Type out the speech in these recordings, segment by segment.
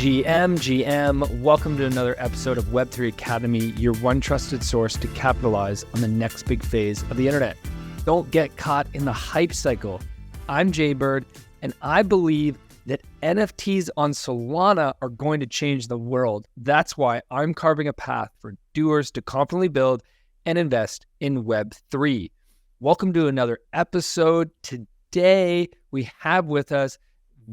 GM, welcome to another episode of Web3 Academy, your one trusted source to capitalize on the next big phase of the internet. Don't get caught in the hype cycle. I'm Jaybird, and I believe that NFTs on Solana are going to change the world. That's why I'm carving a path for doers to confidently build and invest in Web3. Welcome to another episode. Today, we have with us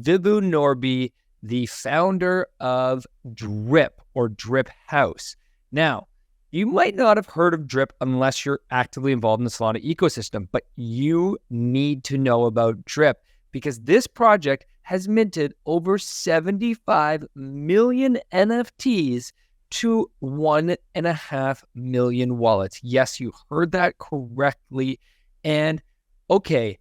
Vibhu Norby, the founder of DRiP or DRiP House. Now, you might not have heard of DRiP unless you're actively involved in the Solana ecosystem, but you need to know about DRiP because this project has minted over 75 million NFTs to 1.5 million wallets. Yes, you heard that correctly. And okay,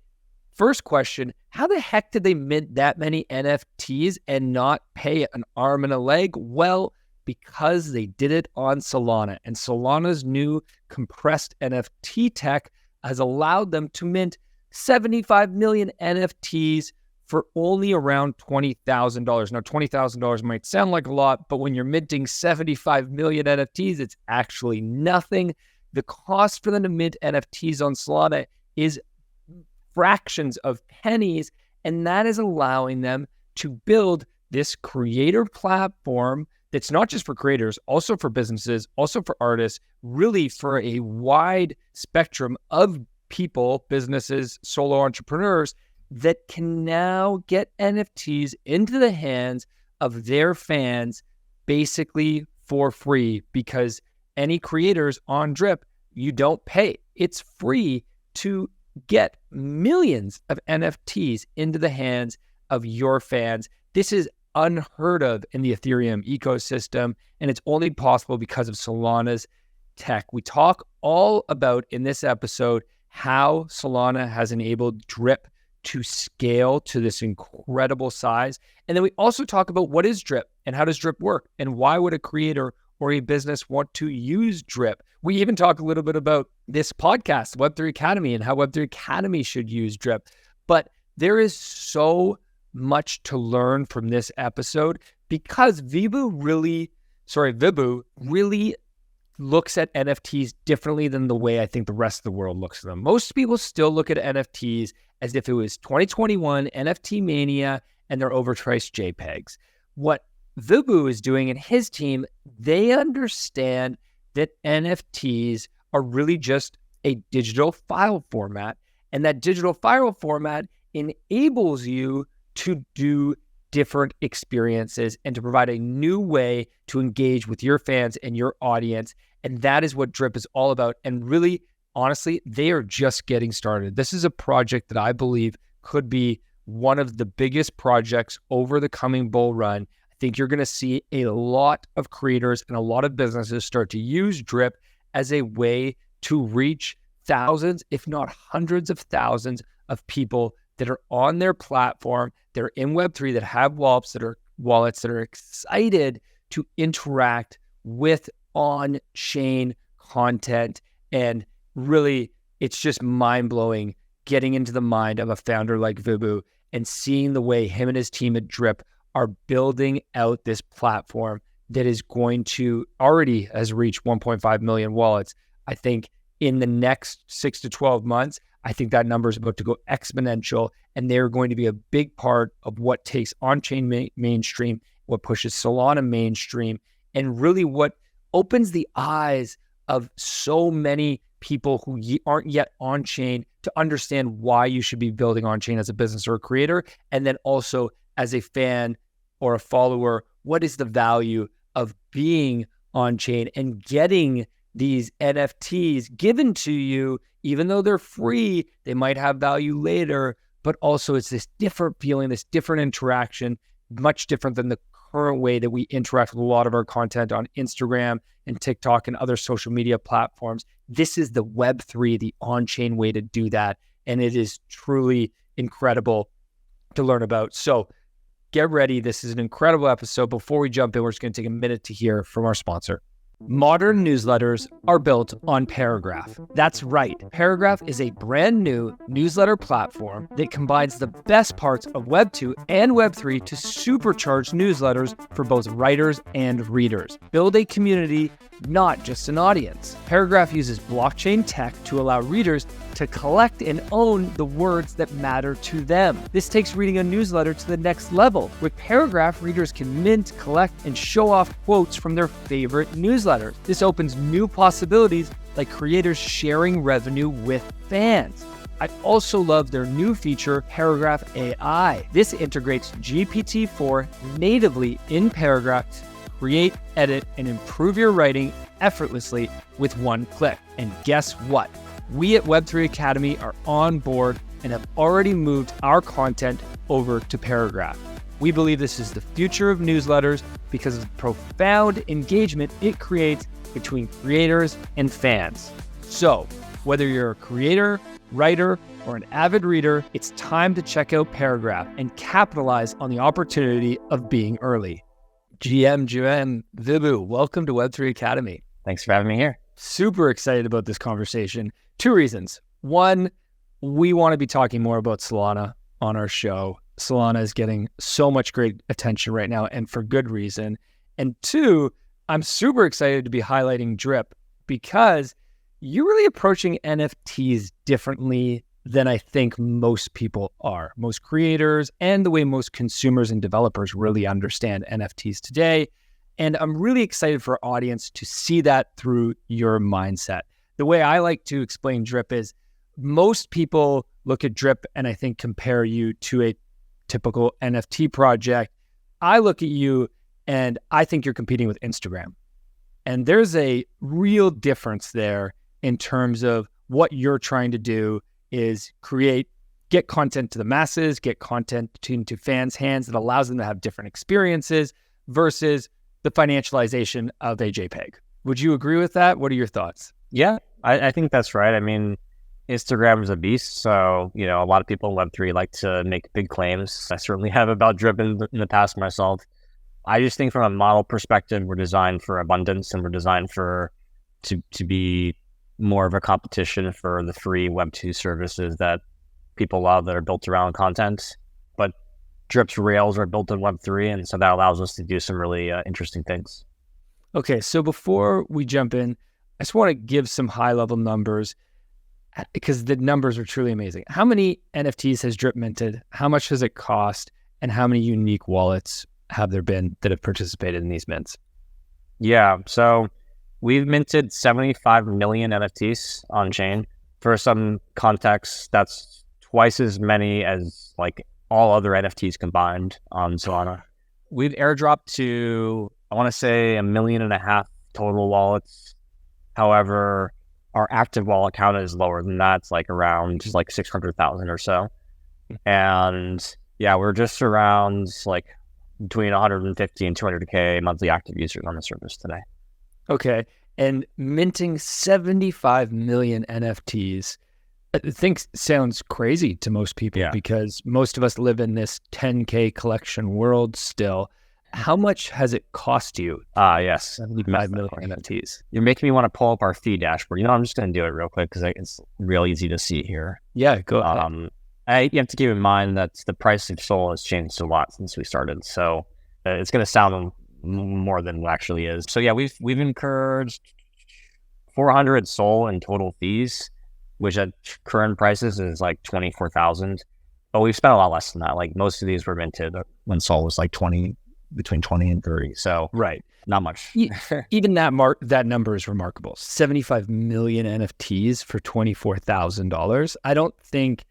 first question, how the heck did they mint that many NFTs and not pay an arm and a leg? Well, because they did it on Solana. And Solana's new compressed NFT tech has allowed them to mint 75 million NFTs for only around $20,000. Now, $20,000 might sound like a lot, but when you're minting 75 million NFTs, it's actually nothing. The cost for them to mint NFTs on Solana is fractions of pennies, and that is allowing them to build this creator platform that's not just for creators, also for businesses, also for artists, really for a wide spectrum of people, businesses, solo entrepreneurs that can now get NFTs into the hands of their fans basically for free, because any creators on DRiP, you don't pay. It's free to get millions of NFTs into the hands of your fans. This is unheard of in the Ethereum ecosystem, and it's only possible because of Solana's tech. We talk all about in this episode how Solana has enabled DRiP to scale to this incredible size. And then we also talk about what is DRiP and how does DRiP work and why would a creator or a business want to use DRiP. We even talk a little bit about this podcast, Web3 Academy, and how Web3 Academy should use DRiP. But there is so much to learn from this episode because Vibhu really looks at NFTs differently than the way I think the rest of the world looks at them. Most people still look at NFTs as if it was 2021 NFT mania and they're overpriced JPEGs. What Vibhu is doing and his team, they understand that NFTs are really just a digital file format, and that digital file format enables you to do different experiences and to provide a new way to engage with your fans and your audience. And that is what DRiP is all about. And really, honestly, they are just getting started. This is a project that I believe could be one of the biggest projects over the coming bull run. I think you're going to see a lot of creators and a lot of businesses start to use DRiP as a way to reach thousands, if not hundreds of thousands of people that are on their platform, that are in Web3, that have wallets that are excited to interact with on-chain content. And really, it's just mind-blowing getting into the mind of a founder like Vibhu and seeing the way him and his team at DRiP are building out this platform that is going to already has reached 1.5 million wallets. I think in the next 6 to 12 months, I think that number is about to go exponential, and they're going to be a big part of what takes on-chain mainstream, what pushes Solana mainstream, and really what opens the eyes of so many people who aren't yet on-chain to understand why you should be building on-chain as a business or a creator, and then also as a fan or a follower, what is the value of being on-chain and getting these NFTs given to you, even though they're free, they might have value later, but also it's this different feeling, this different interaction, much different than the current way that we interact with a lot of our content on Instagram and TikTok and other social media platforms. This is the Web3, the on-chain way to do that. And it is truly incredible to learn about. So get ready. This is an incredible episode. Before we jump in, we're just going to take a minute to hear from our sponsor. Modern newsletters are built on Paragraph. That's right. Paragraph is a brand new newsletter platform that combines the best parts of Web 2 and Web 3 to supercharge newsletters for both writers and readers. Build a community, not just an audience. Paragraph uses blockchain tech to allow readers to collect and own the words that matter to them. This takes reading a newsletter to the next level. With Paragraph, readers can mint, collect, and show off quotes from their favorite newsletters. This opens new possibilities like creators sharing revenue with fans. I also love their new feature, Paragraph AI. This integrates GPT-4 natively in Paragraph to create, edit, and improve your writing effortlessly with one click. And guess what? We at Web3 Academy are on board and have already moved our content over to Paragraph. We believe this is the future of newsletters because of the profound engagement it creates between creators and fans. So, whether you're a creator, writer, or an avid reader, it's time to check out Paragraph and capitalize on the opportunity of being early. GM, Vibhu, welcome to Web3 Academy. Thanks for having me here. Super excited about this conversation. Two reasons. One, we want to be talking more about Solana on our show. Solana is getting so much great attention right now, and for good reason. And two, I'm super excited to be highlighting DRiP because you're really approaching NFTs differently than I think most people are. Most creators and the way most consumers and developers really understand NFTs today. And I'm really excited for our audience to see that through your mindset. The way I like to explain DRiP is most people look at DRiP and I think compare you to a typical NFT project. I look at you and I think you're competing with Instagram. And there's a real difference there in terms of what you're trying to do is get content to the masses, get content into fans' hands that allows them to have different experiences versus the financialization of a JPEG. Would you agree with that? What are your thoughts? Yeah, I think that's right. I mean, Instagram is a beast. So, a lot of people in Web3 like to make big claims. I certainly have about DRiP in the past myself. I just think from a model perspective, we're designed for abundance and we're designed to be more of a competition for the free Web2 services that people love that are built around content. But DRiP's rails are built in Web3, and so that allows us to do some really interesting things. Okay, so before we jump in, I just want to give some high-level numbers because the numbers are truly amazing. How many NFTs has DRiP minted? How much does it cost? And how many unique wallets have there been that have participated in these mints? Yeah, so we've minted 75 million NFTs on chain. For some context, that's twice as many as like all other NFTs combined on Solana. We've airdropped to, I want to say, 1.5 million total wallets. However, our active wallet count is lower than that. It's around 600,000 or so. And yeah, we're just around between 150 and 200K monthly active users on the service today. Okay. And minting 75 million NFTs, I think sounds crazy to most people because most of us live in this 10K collection world still. How much has it cost you? Yes. 75 million NFTs. You're making me want to pull up our fee dashboard. I'm just going to do it real quick because it's real easy to see here. Yeah, go ahead. You have to keep in mind that the price of Sol has changed a lot since we started. So it's going to sound more than it actually is. So yeah, we've incurred 400 Sol in total fees, which at current prices is 24,000. But we've spent a lot less than that. Most of these were minted when Sol was between 20 and 30. So right, not much. Even that number is remarkable. 75 million NFTs for $24,000. I don't think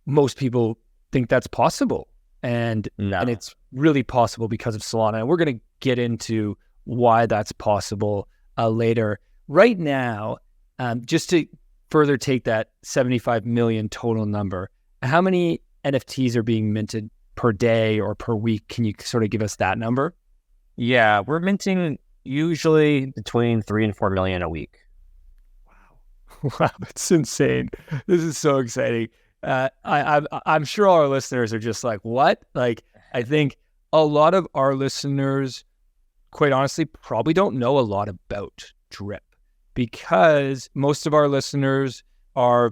most people think that's possible. And it's really possible because of Solana. And we're going to get into why that's possible later. Right now, just to further take that 75 million total number, how many NFTs are being minted per day or per week? Can you sort of give us that number? Yeah, we're minting usually between 3 and 4 million a week. Wow, that's insane. This is so exciting. I'm sure all our listeners are just like, what? I think a lot of our listeners quite honestly, probably don't know a lot about DRiP because most of our listeners are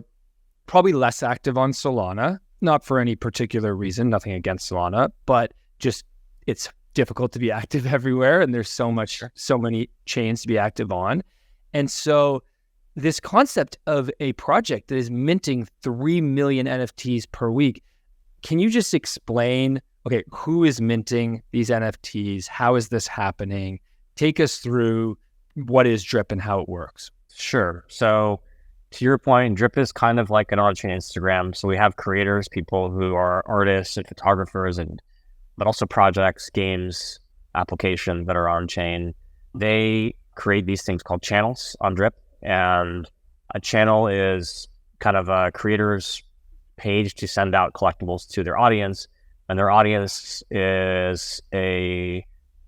probably less active on Solana, not for any particular reason, nothing against Solana, but just it's difficult to be active everywhere. And there's so many chains to be active on. And so this concept of a project that is minting 3 million NFTs per week, can you just explain, okay, who is minting these NFTs? How is this happening? Take us through what is DRiP and how it works. Sure. So to your point, DRiP is kind of like an on-chain Instagram. So we have creators, people who are artists and photographers, but also projects, games, applications that are on-chain. They create these things called channels on DRiP. And a channel is kind of a creator's page to send out collectibles to their audience. And their audience is a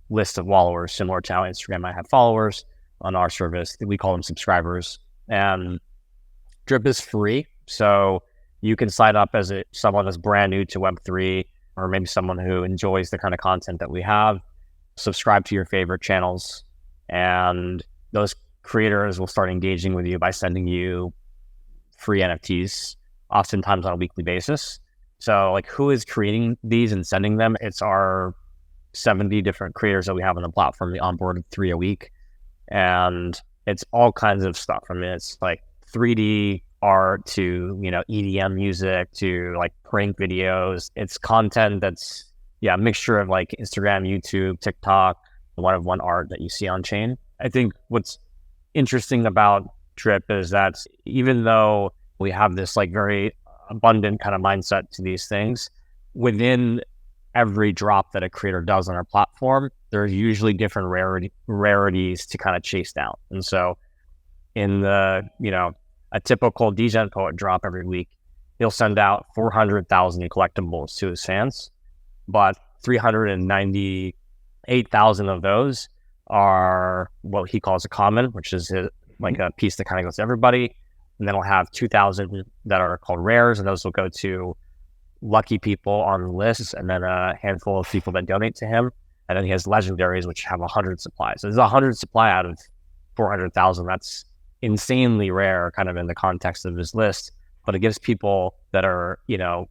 list of followers, similar to how Instagram might have followers. On our service, we call them subscribers. And DRiP is free. So you can sign up as someone that's brand new to Web3, or maybe someone who enjoys the kind of content that we have, subscribe to your favorite channels, and those creators will start engaging with you by sending you free NFTs, oftentimes on a weekly basis. So like, who is creating these and sending them? It's our 70 different creators that we have on the platform. We onboard 3 a week, and it's all kinds of stuff. I mean, it's like 3D art to, EDM music to like prank videos. It's content that's, a mixture of like Instagram, YouTube, TikTok, one-of-one art that you see on chain. I think what's interesting about DRiP is that even though we have this like very abundant kind of mindset to these things, within every drop that a creator does on our platform, there's usually different rarities to kind of chase down. And so in the, a typical DGen Poet drop every week, he'll send out 400,000 collectibles to his fans, but 398,000 of those are what he calls a common, which is like a piece that kind of goes to everybody. And then we'll have 2,000 that are called rares, and those will go to lucky people on the list, and then a handful of people that donate to him. And then he has legendaries, which have 100 supplies. So there's 100 supply out of 400,000. That's insanely rare kind of in the context of his list, but it gives people that are,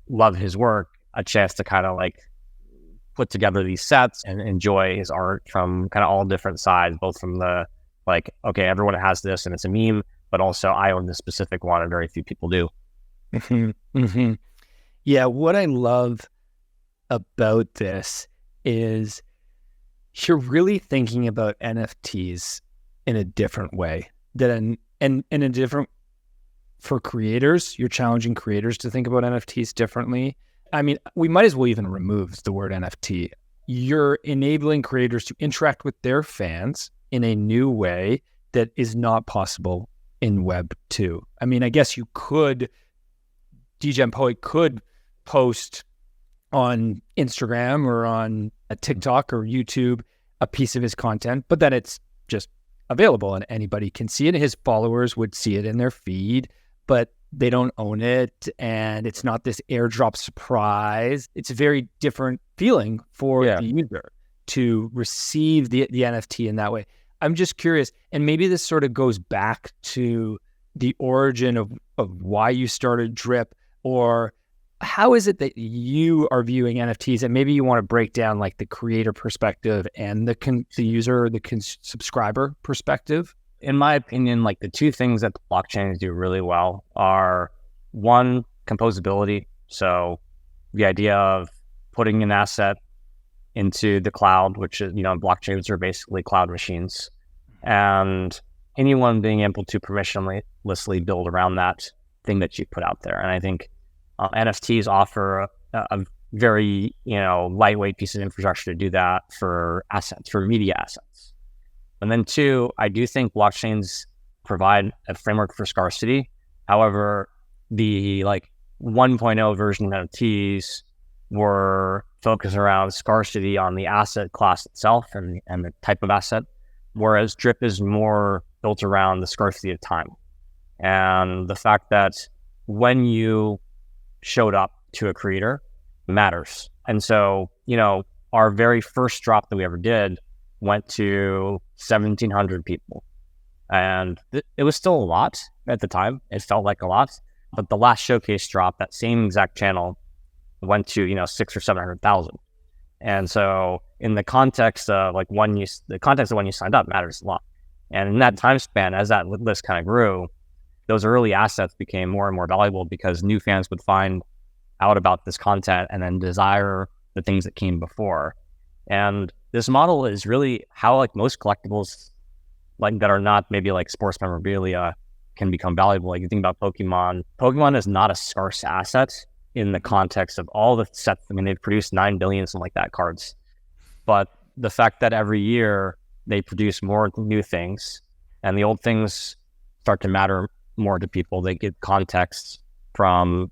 love his work a chance to kind of like put together these sets and enjoy his art from kind of all different sides, both from the like, okay, everyone has this and it's a meme, but also I own this specific one and very few people do. Mm-hmm. Mm-hmm. Yeah, what I love about this is you're really thinking about NFTs in a different way. And a different, for creators, you're challenging creators to think about NFTs differently. I mean, we might as well even remove the word NFT. You're enabling creators to interact with their fans in a new way that is not possible in Web 2. I mean, I guess DGen Poet could post on Instagram or on a TikTok or YouTube a piece of his content, but then it's just available and anybody can see it. His followers would see it in their feed, but they don't own it, and it's not this airdrop surprise. It's a very different feeling for the user to receive the NFT in that way. I'm just curious, and maybe this sort of goes back to the origin of why you started DRiP, or how is it that you are viewing NFTs? And maybe you want to break down like the creator perspective and the user, subscriber perspective. In my opinion, like the two things that the blockchains do really well are, one, composability. So the idea of putting an asset into the cloud, which is, blockchains are basically cloud machines, and anyone being able to permissionlessly build around that thing that you put out there. And I think NFTs offer a very, lightweight piece of infrastructure to do that for assets, for media assets. And then two, I do think blockchains provide a framework for scarcity. However, the 1.0 version of NFTs were focused around scarcity on the asset class itself and the type of asset, whereas DRiP is more built around the scarcity of time and the fact that when you showed up to a creator matters. And so, our very first drop that we ever did went to 1,700 people. And it was still a lot at the time. It felt like a lot. But the last showcase drop, that same exact channel went to, 600,000 or 700,000. And so in the context of like when you signed up matters a lot. And in that time span, as that list kind of grew, those early assets became more and more valuable because new fans would find out about this content and then desire the things that came before. And this model is really how like most collectibles like that are not maybe like sports memorabilia can become valuable. Like you think about Pokemon is not a scarce asset in the context of all the sets. I mean, they've produced 9 billion, something like that, cards. But the fact that every year they produce more new things and the old things start to matter more to people, they get context from,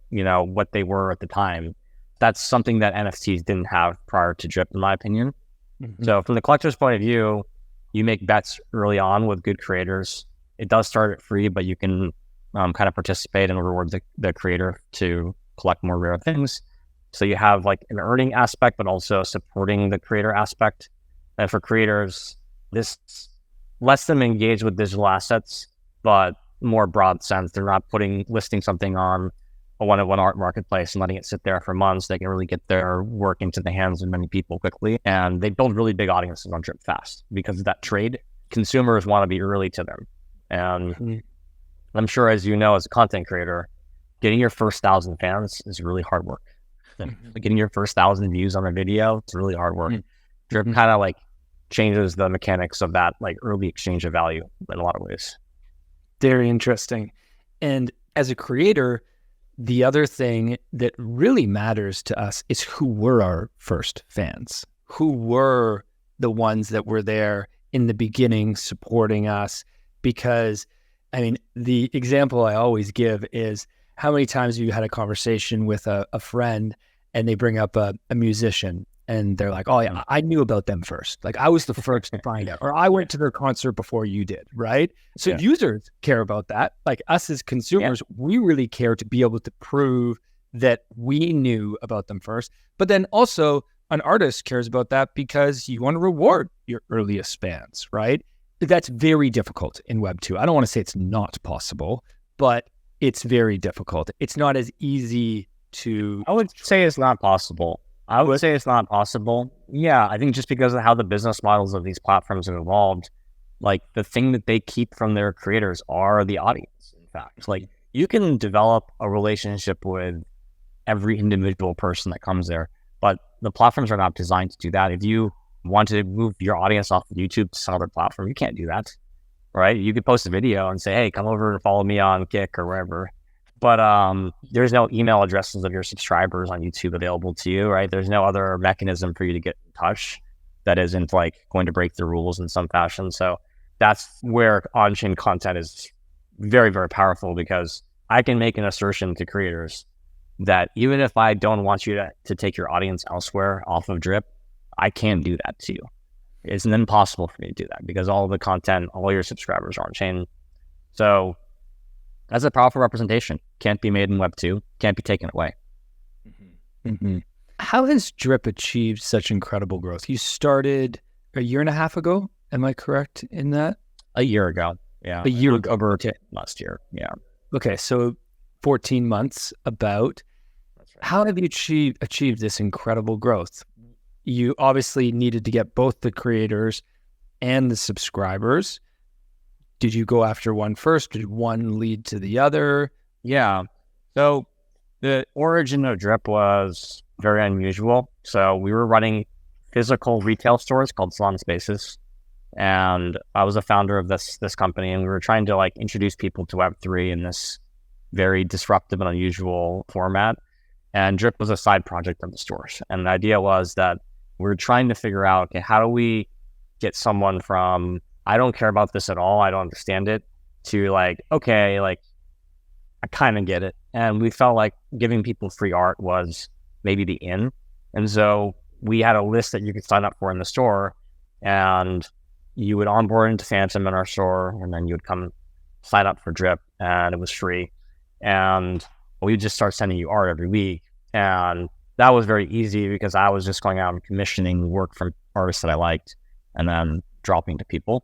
what they were at the time. That's something that NFTs didn't have prior to DRiP, in my opinion. Mm-hmm. So from the collector's point of view, you make bets early on with good creators. It does start at free, but you can kind of participate and reward the creator to collect more rare things. So you have like an earning aspect, but also supporting the creator aspect. And for creators, this lets them engage with digital assets, but more broad sense. They're not listing something on a one-on-one art marketplace and letting it sit there for months. They can really get their work into the hands of many people quickly. And they build really big audiences on DRiP fast because of that trade. Consumers want to be early to them. And I'm sure, as you know, as a content creator, getting your first 1,000 fans is really hard work. Getting your first 1,000 views on a video, it's really hard work. DRiP kind of like changes the mechanics of that like early exchange of value in a lot of ways. Very interesting. And as a creator, the other thing that really matters to us is who were our first fans, who were the ones that were there in the beginning supporting us. Because, I mean, the example I always give is how many times have you had a conversation with a friend and they bring up a musician and they're like, oh yeah, I knew about them first. Like I was the first to find out, or I went to their concert before you did, right? So users care about that. Like us as consumers, we really care to be able to prove that we knew about them first. But then also an artist cares about that because you want to reward your earliest fans, right? That's very difficult in Web 2. I don't want to say it's not possible, but it's very difficult. It's not as easy to... I would say it's not possible. Yeah, I think just because of how the business models of these platforms have evolved, like the thing that they keep from their creators are the audience, in fact. Like you can develop a relationship with every individual person that comes there, but the platforms are not designed to do that. If you want to move your audience off of YouTube to some other platform, you can't do that, right? You could post a video and say, hey, come over and follow me on Kick or wherever. But there's no email addresses of your subscribers on YouTube available to you, right? There's no other mechanism for you to get in touch that isn't like going to break the rules in some fashion. So that's where on-chain content is very, very powerful, because I can make an assertion to creators that even if I don't want you to take your audience elsewhere off of DRiP, I can do that to you. It's impossible for me to do that because all of the content, all your subscribers are on-chain. So that's a powerful representation. Can't be made in Web 2, can't be taken away. How has DRiP achieved such incredible growth? You started a year and a half ago, am I correct in that? A year ago, yeah. A year ago. Over last year, yeah. Okay, so 14 months about. That's right. How have you achieved this incredible growth? You obviously needed to get both the creators and the subscribers. Did you go after one first? Did one lead to the other? Yeah. So the origin of DRiP was very unusual. So we were running physical retail stores called Solana Spaces. And I was a founder of this company, and we were trying to like introduce people to Web3 in this very disruptive and unusual format. And DRiP was a side project of the stores. And the idea was that we were trying to figure out, okay, how do we get someone from, I don't care about this at all, I don't understand it, to like, okay, like I kind of get it. And we felt like giving people free art was maybe the in. And so we had a list that you could sign up for in the store, and you would onboard into Phantom in our store, and then you would come sign up for DRiP, and it was free. And we would just start sending you art every week. And that was very easy because I was just going out and commissioning work from artists that I liked. and then dropping to people.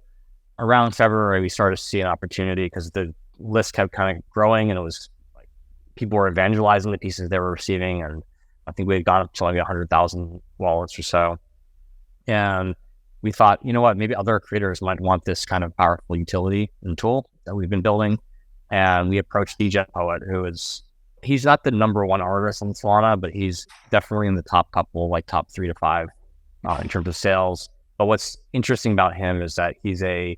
Around February, we started to see an opportunity because the list kept kind of growing, and it was like people were evangelizing the pieces they were receiving, and I think we had gone up to like 100,000 wallets or so. And we thought, you know what, maybe other creators might want this kind of powerful utility and tool that we've been building. And we approached DRiP Poet, he's not the number one artist on Solana, but he's definitely in the top couple, like top 3 to 5 in terms of sales. But what's interesting about him is that he's a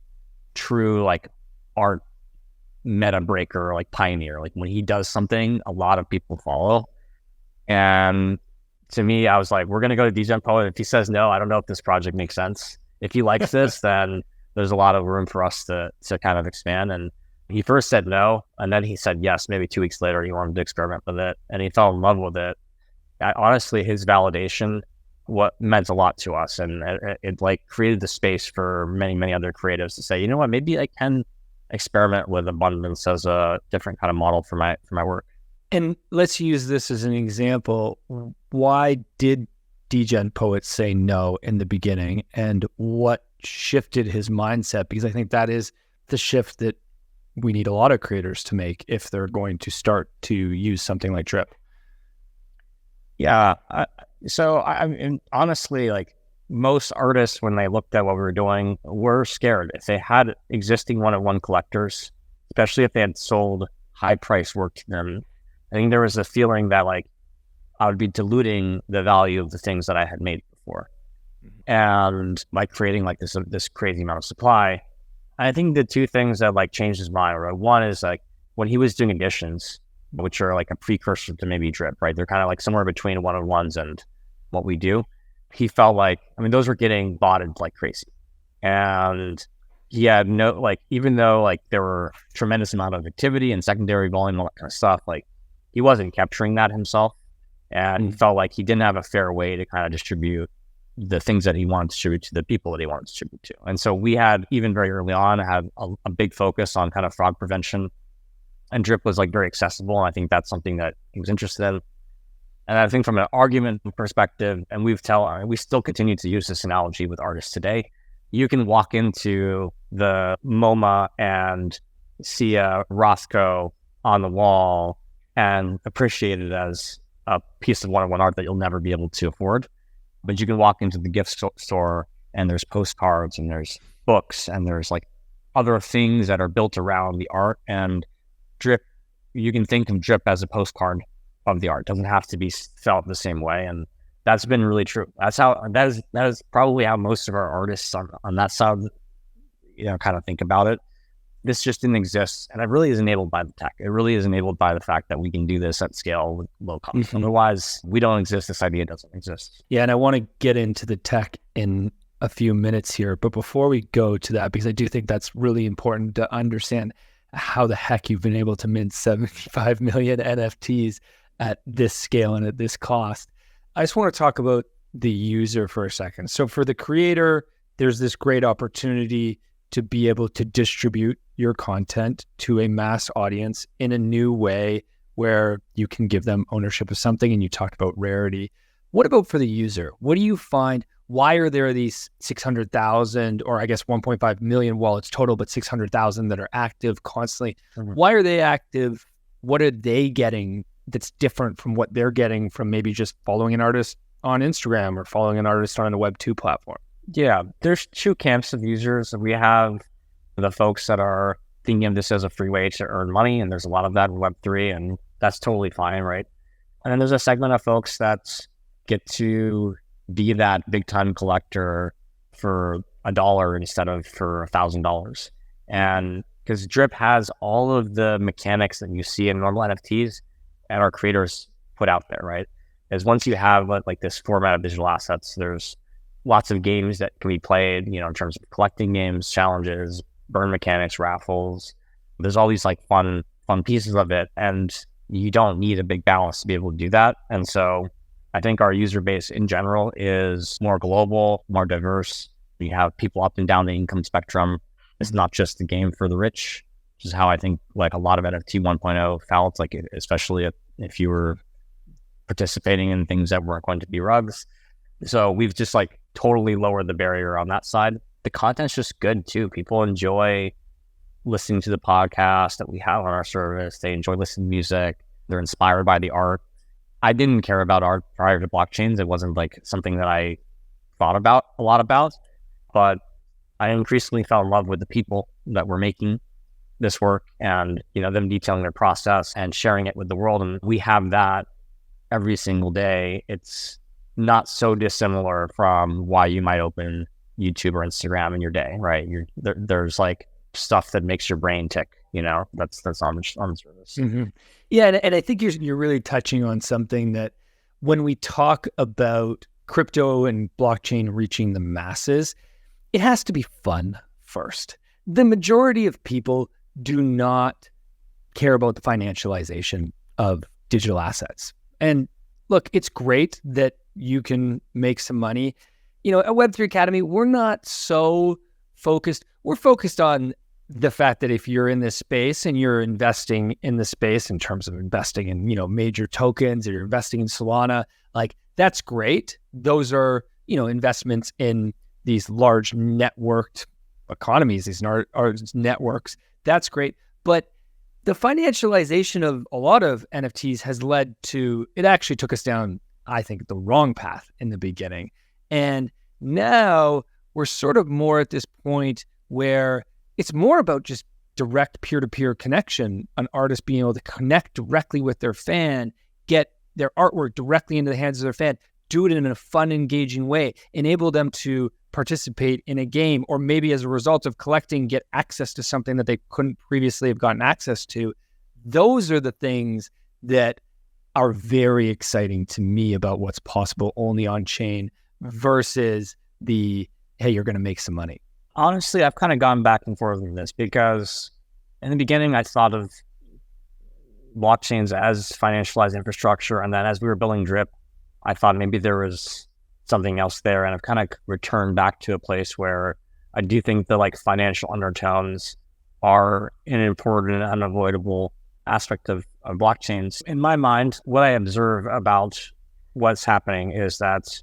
true like art meta breaker, like pioneer. Like when he does something, a lot of people follow. And to me, I was like, we're going to go to DRiP Poet. If he says no, I don't know if this project makes sense. If he likes this, then there's a lot of room for us to kind of expand. And he first said no, and then he said yes. Maybe 2 weeks later, he wanted to experiment with it, and he fell in love with it. Honestly, his validation meant a lot to us, and it like created the space for many other creatives to say, you know what, maybe I can experiment with abundance as a different kind of model for my work. And let's use this as an example. Why did DRiP Poet say no in the beginning, and what shifted his mindset? Because I think that is the shift that we need a lot of creators to make if they're going to start to use something like DRiP. Yeah. I mean, honestly, like most artists, when they looked at what we were doing, were scared. If they had existing one-of-one collectors, especially if they had sold high-price work to them, I think there was a feeling that like I would be diluting the value of the things that I had made before. And by creating like this crazy amount of supply, I think the two things that like changed his mind, right? One is like when he was doing editions, which are like a precursor to maybe DRiP, right? They're kind of like somewhere between one-on-ones and what we do. He felt like, I mean, those were getting botted like crazy. And he had no, like, even though like there were tremendous amount of activity and secondary volume, all that kind of stuff, like he wasn't capturing that himself. And he felt like he didn't have a fair way to kind of distribute the things that he wanted to distribute to the people that he wanted to distribute to. And so we had, even very early on, had a big focus on kind of fraud prevention, and DRiP was like very accessible. And I think that's something that he was interested in. And I think from an argument perspective, and we still continue to use this analogy with artists today. You can walk into the MoMA and see a Rothko on the wall and appreciate it as a piece of one-on-one art that you'll never be able to afford. But you can walk into the gift store and there's postcards and there's books and there's like other things that are built around the art. And DRiP, you can think of DRiP as a postcard of the art. It doesn't have to be felt the same way. And that's been really true. That is probably how most of our artists on that side, kind of think about it. This just didn't exist. And it really is enabled by the tech. It really is enabled by the fact that we can do this at scale with low cost. Mm-hmm. Otherwise, we don't exist. This idea doesn't exist. Yeah. And I want to get into the tech in a few minutes here. But before we go to that, because I do think that's really important to understand how the heck you've been able to mint 75 million NFTs at this scale and at this cost. I just want to talk about the user for a second. So for the creator, there's this great opportunity to be able to distribute your content to a mass audience in a new way where you can give them ownership of something. And you talked about rarity. What about for the user? What do you find? Why are there these 600,000 or I guess 1.5 million wallets total, but 600,000 that are active constantly? Mm-hmm. Why are they active? What are they getting that's different from what they're getting from maybe just following an artist on Instagram or following an artist on a Web2 platform? Yeah, there's two camps of users. We have the folks that are thinking of this as a free way to earn money, and there's a lot of that in Web3, and that's totally fine, right? And then there's a segment of folks that get to be that big time collector for $1 instead of for $1,000. And because DRiP has all of the mechanics that you see in normal NFTs and our creators put out there, right? Is once you have like this format of digital assets, there's lots of games that can be played, in terms of collecting games, challenges, burn mechanics, raffles. There's all these like fun pieces of it, and you don't need a big balance to be able to do that. And so I think our user base in general is more global, more diverse. You have people up and down the income spectrum. It's not just a game for the rich, which is how I think like a lot of NFT 1.0 felt, like especially if you were participating in things that weren't going to be rugs. So we've just like totally lowered the barrier on that side. The content's just good too. People enjoy listening to the podcast that we have on our service. They enjoy listening to music. They're inspired by the art. I didn't care about art prior to blockchains. It wasn't like something that I thought about a lot about, but I increasingly fell in love with the people that were making this work and, them detailing their process and sharing it with the world. And we have that every single day. It's not so dissimilar from why you might open YouTube or Instagram in your day, right? There's like stuff that makes your brain tick, that's on the service. Mm-hmm. Yeah. And I think you're really touching on something that when we talk about crypto and blockchain reaching the masses, it has to be fun first. The majority of people do not care about the financialization of digital assets. And look, it's great that you can make some money. At Web3 Academy, we're not so focused. We're focused on the fact that if you're in this space and you're investing in the space in terms of investing in, major tokens, or you're investing in Solana, like that's great. Those are, investments in these large networked economies, these are networks. That's great. But the financialization of a lot of NFTs has led to, it actually took us down, I think, the wrong path in the beginning. And now we're sort of more at this point where it's more about just direct peer-to-peer connection, an artist being able to connect directly with their fan, get their artwork directly into the hands of their fan, do it in a fun, engaging way, enable them to participate in a game, or maybe as a result of collecting, get access to something that they couldn't previously have gotten access to. Those are the things that are very exciting to me about what's possible only on chain versus the, hey, you're going to make some money. Honestly, I've kind of gone back and forth with this because in the beginning, I thought of blockchains as financialized infrastructure. And then as we were building DRiP, I thought maybe there was something else there. And I've kind of returned back to a place where I do think the like financial undertones are an important and unavoidable aspect of blockchains. In my mind, what I observe about what's happening is that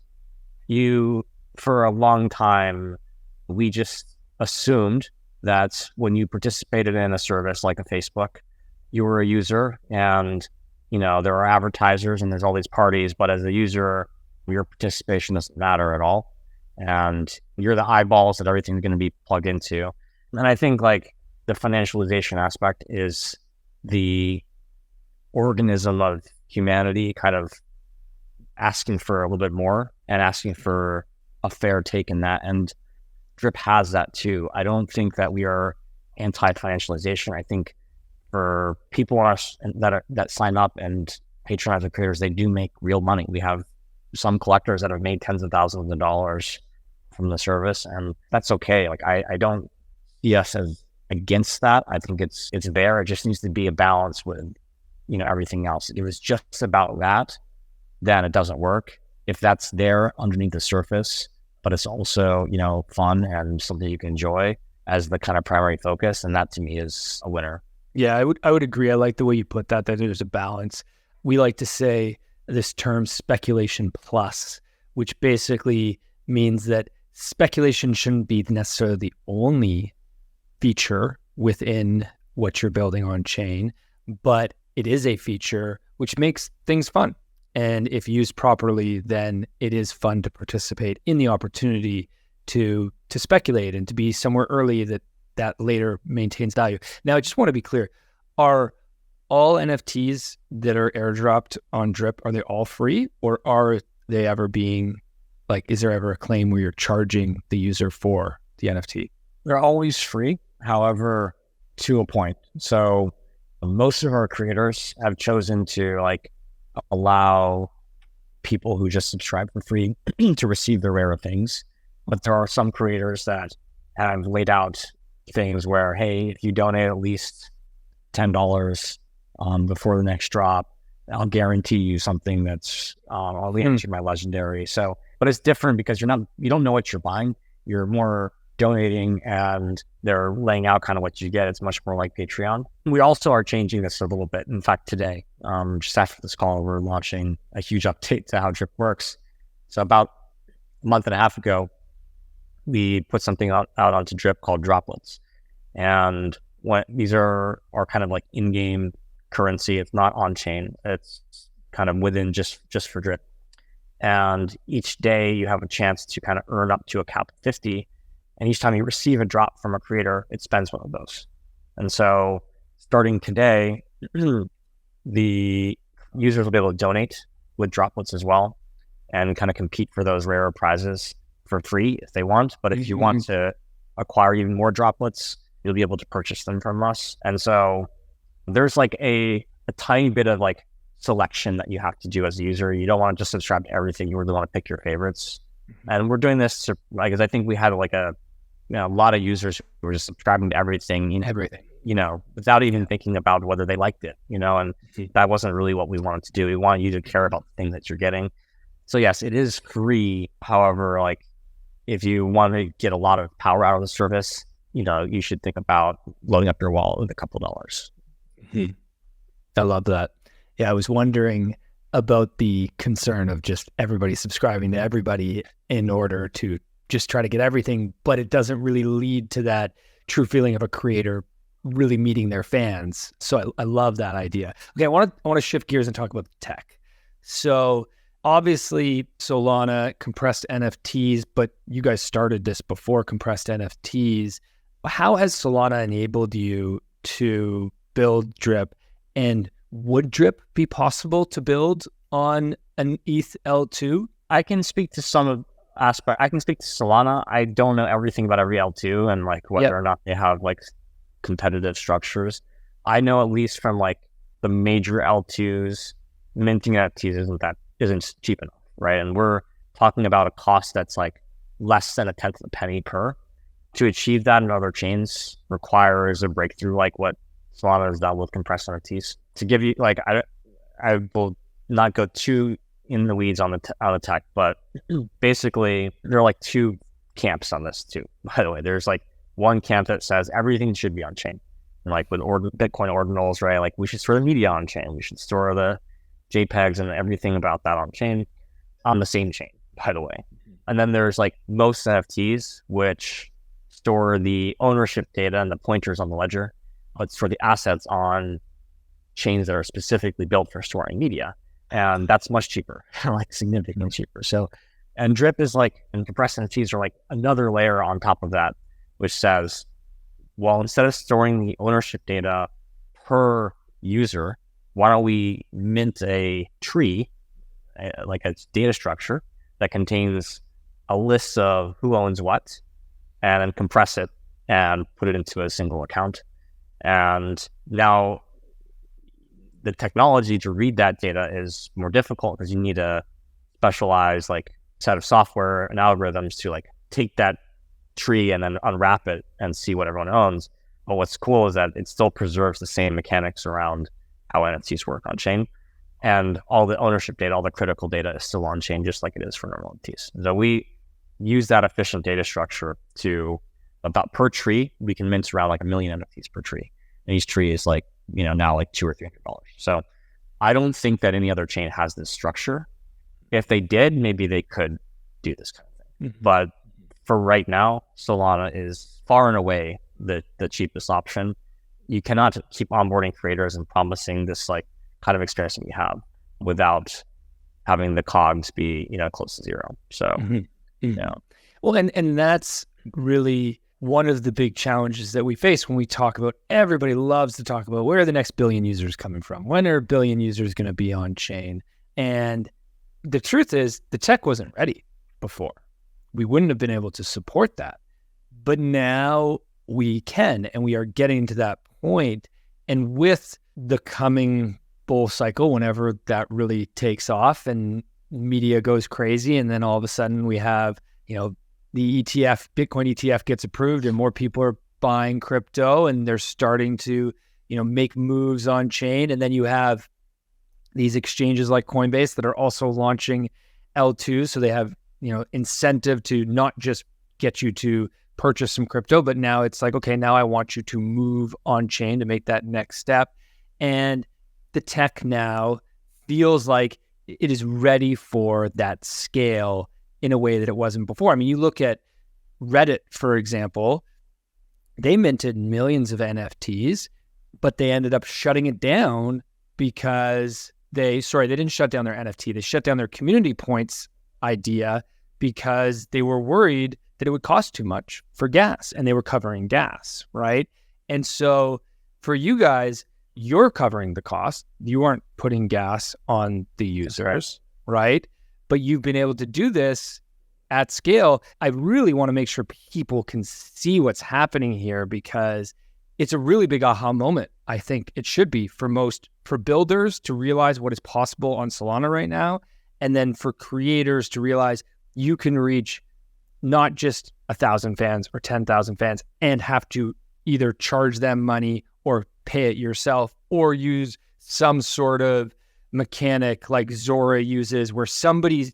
for a long time, we just assumed that when you participated in a service like a Facebook, you were a user and, there are advertisers and there's all these parties, but as a user, your participation doesn't matter at all. And you're the eyeballs that everything's going to be plugged into. And I think like the financialization aspect is the organism of humanity kind of asking for a little bit more and asking for a fair take in that. And DRiP has that too. I don't think that we are anti-financialization. I think for people that sign up and patronize the creators, they do make real money. We have some collectors that have made tens of thousands of dollars from the service, and that's okay. Like I don't see us as against that. I think it's there. It just needs to be a balance with everything else. If it was just about that, then it doesn't work. If that's there underneath the surface, but it's also fun and something you can enjoy as the kind of primary focus, and that to me is a winner. Yeah, I would agree. I like the way you put that there's a balance. We like to say this term speculation plus, which basically means that speculation shouldn't be necessarily the only feature within what you're building on chain, but it is a feature which makes things fun. And if used properly, then it is fun to participate in the opportunity to speculate and to be somewhere early that later maintains value. Now, I just want to be clear. Are all NFTs that are airdropped on DRiP, are they all free, or are they ever being, like, is there ever a claim where you're charging the user for the NFT? They're always free, however, to a point. So most of our creators have chosen to allow people who just subscribe for free to receive the rarer things. But there are some creators that have laid out things where, hey, if you donate at least $10 before the next drop, I'll guarantee you something that's I'll enter my legendary. So, but it's different because you don't know what you're buying. You're more donating and they're laying out kind of what you get. It's much more like Patreon. We also are changing this a little bit. In fact, today, just after this call, we're launching a huge update to how DRiP works. So about a month and a half ago, we put something out onto DRiP called droplets. And these are kind of like in-game currency. It's not on-chain. It's kind of within just for DRiP. And each day you have a chance to kind of earn up to a cap of 50. And each time you receive a drop from a creator, it spends one of those. And so starting today, the users will be able to donate with droplets as well and kind of compete for those rarer prizes for free if they want. But if you want to acquire even more droplets, you'll be able to purchase them from us. And so there's like a tiny bit of like selection that you have to do as a user. You don't want to just subscribe to everything. You really want to pick your favorites. And we're doing this because I think we had like a lot of users who were just subscribing to everything, without even thinking about whether they liked it, and that wasn't really what we wanted to do. We wanted you to care about the thing that you're getting. So yes, it is free. However, like if you want to get a lot of power out of the service, you should think about loading up your wallet with a couple dollars. I love that. Yeah, I was wondering about the concern of just everybody subscribing to everybody in order to just try to get everything, but it doesn't really lead to that true feeling of a creator really meeting their fans. So I love that idea. Okay, I want to shift gears and talk about the tech. So obviously Solana compressed NFTs, but you guys started this before compressed NFTs. How has Solana enabled you to build DRiP, and would DRiP be possible to build on an ETH L2? I can speak to some aspect. I can speak to Solana. I don't know everything about every L2 and like whether or not they have like competitive structures. I know at least from like the major L2s, minting NFTs isn't cheap enough, right? And we're talking about a cost that's like less than a tenth of a penny per. To achieve that in other chains requires a breakthrough like what Solana has done with compressed NFTs. To give you like, I will not go too in the weeds on the tech, but basically there are like two camps on this too. By the way, there's like one camp that says everything should be on chain, and like with Bitcoin ordinals, right? Like we should store the media on chain, we should store the JPEGs and everything about that on chain on the same chain. By the way, and then there's like most NFTs which store the ownership data and the pointers on the ledger, but store the assets on chains that are specifically built for storing media. And that's much cheaper, like significantly cheaper. So, and DRiP is like, and compressed NFTs are like another layer on top of that, which says, well, instead of storing the ownership data per user, why don't we mint a tree, like a data structure that contains a list of who owns what, and then compress it and put it into a single account. And now the technology to read that data is more difficult because you need a specialized like set of software and algorithms to like take that tree and then unwrap it and see what everyone owns. But what's cool is that it still preserves the same mechanics around how NFTs work on chain, and all the ownership data, all the critical data is still on chain, just like it is for normal NFTs. So we use that efficient data structure to about per tree, we can mint around like 1 million NFTs per tree. And each tree is like, now like $200 or $300. So I don't think that any other chain has this structure. If they did, maybe they could do this kind of thing. But for right now, Solana is far and away the cheapest option. You cannot keep onboarding creators and promising this like kind of experience that we have without having the cogs be, close to zero. So, yeah. Well, and that's really one of the big challenges that we face when we talk about, everybody loves to talk about where are the next billion users coming from? When are a billion users going to be on chain? And the truth is the tech wasn't ready before. We wouldn't have been able to support that. But now we can, and we are getting to that point. And with the coming bull cycle, whenever that really takes off and media goes crazy, and then all of a sudden we have, the ETF, Bitcoin ETF gets approved and more people are buying crypto and they're starting to, make moves on chain. And then you have these exchanges like Coinbase that are also launching L2. So they have, incentive to not just get you to purchase some crypto, but now it's like, okay, now I want you to move on chain to make that next step. And the tech now feels like it is ready for that scale in a way that it wasn't before. I mean, you look at Reddit, for example, they minted millions of NFTs, but they ended up shutting it down because they didn't shut down their NFT. They shut down their community points idea because they were worried that it would cost too much for gas, and they were covering gas, right? And so for you guys, you're covering the cost. You aren't putting gas on the users, right? But you've been able to do this at scale. I really want to make sure people can see what's happening here, because it's a really big aha moment. I think it should be for builders to realize what is possible on Solana right now. And then for creators to realize you can reach not just 1,000 fans or 10,000 fans and have to either charge them money or pay it yourself, or use some sort of mechanic like Zora uses, where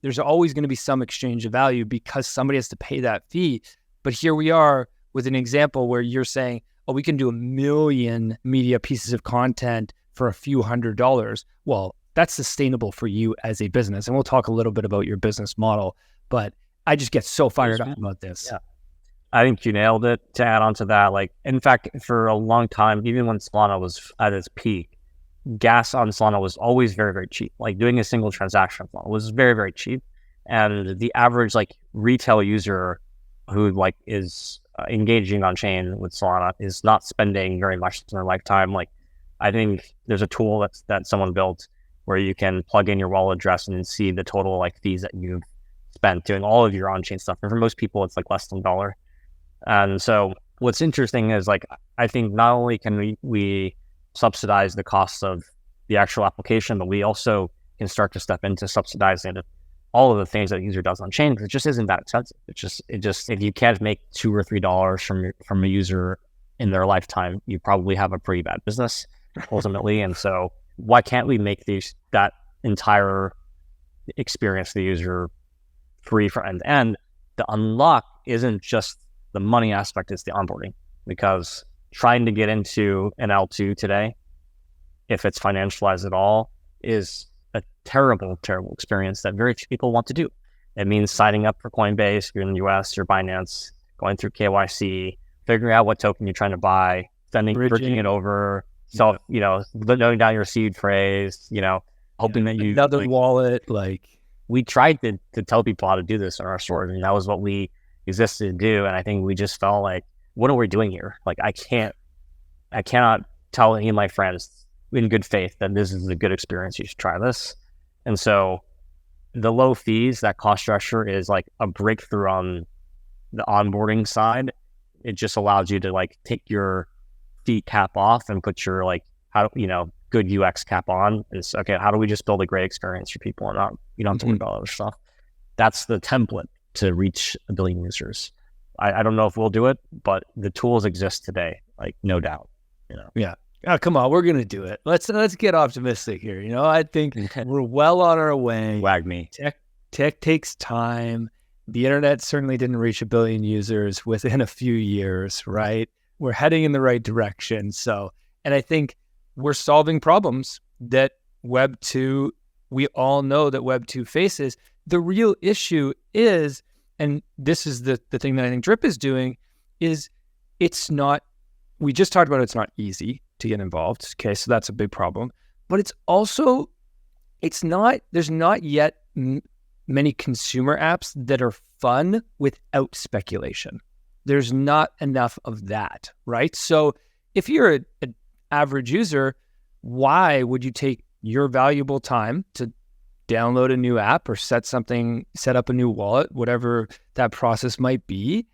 there's always going to be some exchange of value because somebody has to pay that fee. But here we are with an example where you're saying, oh, we can do 1 million media pieces of content for a few $100s. Well, that's sustainable for you as a business. And we'll talk a little bit about your business model, but I just get so fired up about this. Yeah. I think you nailed it. To add on to that, like, in fact, for a long time, even when Solana was at its peak, gas on Solana was always very, very cheap. Like, doing a single transaction was very, very cheap. And the average like retail user who like is engaging on chain with Solana is not spending very much in their lifetime. Like, I think there's a tool that someone built where you can plug in your wallet address and see the total like fees that you've spent doing all of your on-chain stuff. And for most people, it's like less than $1. And so what's interesting is, like, I think not only can we subsidize the cost of the actual application, but we also can start to step into subsidizing all of the things that the user does on chain, because it just isn't that expensive. It just if you can't make $2 or $3 from a user in their lifetime, you probably have a pretty bad business ultimately. And so why can't we make that entire experience the user free from end to end? The unlock isn't just the money aspect, it's the onboarding, because trying to get into an L2 today, if it's financialized at all, is a terrible, terrible experience that very few people want to do. It means signing up for Coinbase, if you're in the US, or Binance, going through KYC, figuring out what token you're trying to buy, bridging it over, noting down your seed phrase, hoping that you... Another wallet, like... We tried to tell people how to do this in our stores, and that was what we existed to do. And I think we just felt like, what are we doing here? Like, I cannot tell any of my friends in good faith that this is a good experience, you should try this. And so the low fees, that cost structure is like a breakthrough on the onboarding side. It just allows you to like take your fee cap off and put your like, good UX cap on. It's okay, how do we just build a great experience for people and you don't have to worry about other stuff? That's the template to reach 1 billion users. I don't know if we'll do it, but the tools exist today, like, no doubt. Yeah. Oh, come on, we're gonna do it. Let's get optimistic here. I think we're well on our way. Wag me. Tech takes time. The internet certainly didn't reach 1 billion users within a few years, right? We're heading in the right direction. So, and I think we're solving problems that Web 2, we all know that Web 2 faces. The real issue is, and this is the thing that I think DRiP is doing, is we just talked about it's not easy to get involved. Okay, so that's a big problem. But there's not yet many consumer apps that are fun without speculation. There's not enough of that, right? So if you're an average user, why would you take your valuable time to download a new app or set up a new wallet, whatever that process might be,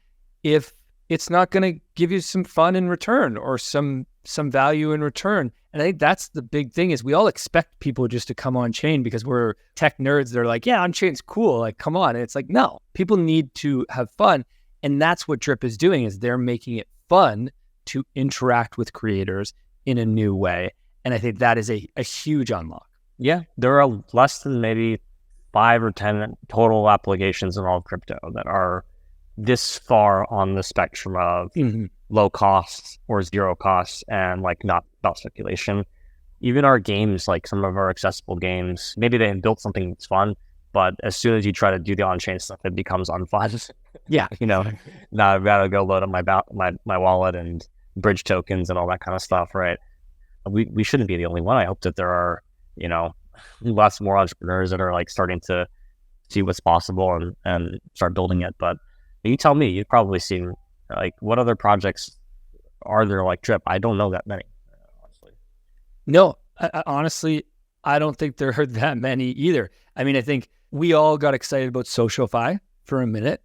if it's not going to give you some fun in return or some value in return? And I think that's the big thing, is we all expect people just to come on chain because we're tech nerds. They're like, yeah, on chain's cool. Like, come on. And it's like, no, people need to have fun. And that's what DRiP is doing, is they're making it fun to interact with creators in a new way. And I think that is a huge unlock. Yeah, there are less than maybe 5 or 10 total applications in all of crypto that are this far on the spectrum of low costs or zero costs and like not about speculation. Even our games, like some of our accessible games, maybe they have built something that's fun, But as soon as you try to do the on-chain stuff, it becomes unfun. Yeah. Now I've got to go load up my wallet and bridge tokens and all that kind of stuff, right? We shouldn't be the only one. I hope that there are, lots more entrepreneurs that are like starting to see what's possible and start building it. But you tell me, you've probably seen like what other projects are there like DRiP? I don't know that many, honestly. No, honestly, I don't think there are that many either. I mean, I think we all got excited about SocialFi for a minute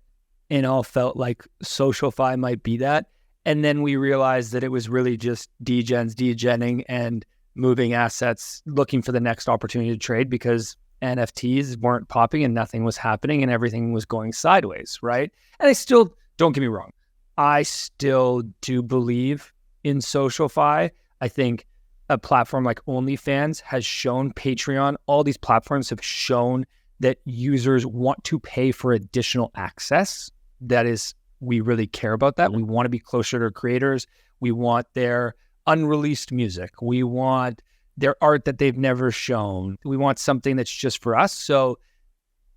and all felt like SocialFi might be that. And then we realized that it was really just degenning and moving assets, looking for the next opportunity to trade because NFTs weren't popping and nothing was happening and everything was going sideways, right? And I still, don't get me wrong, I still do believe in SocialFi. I think a platform like OnlyFans has shown, Patreon, all these platforms have shown that users want to pay for additional access. That is, we really care about that. We want to be closer to creators. We want their unreleased music. We want their art that they've never shown. We want something that's just for us. So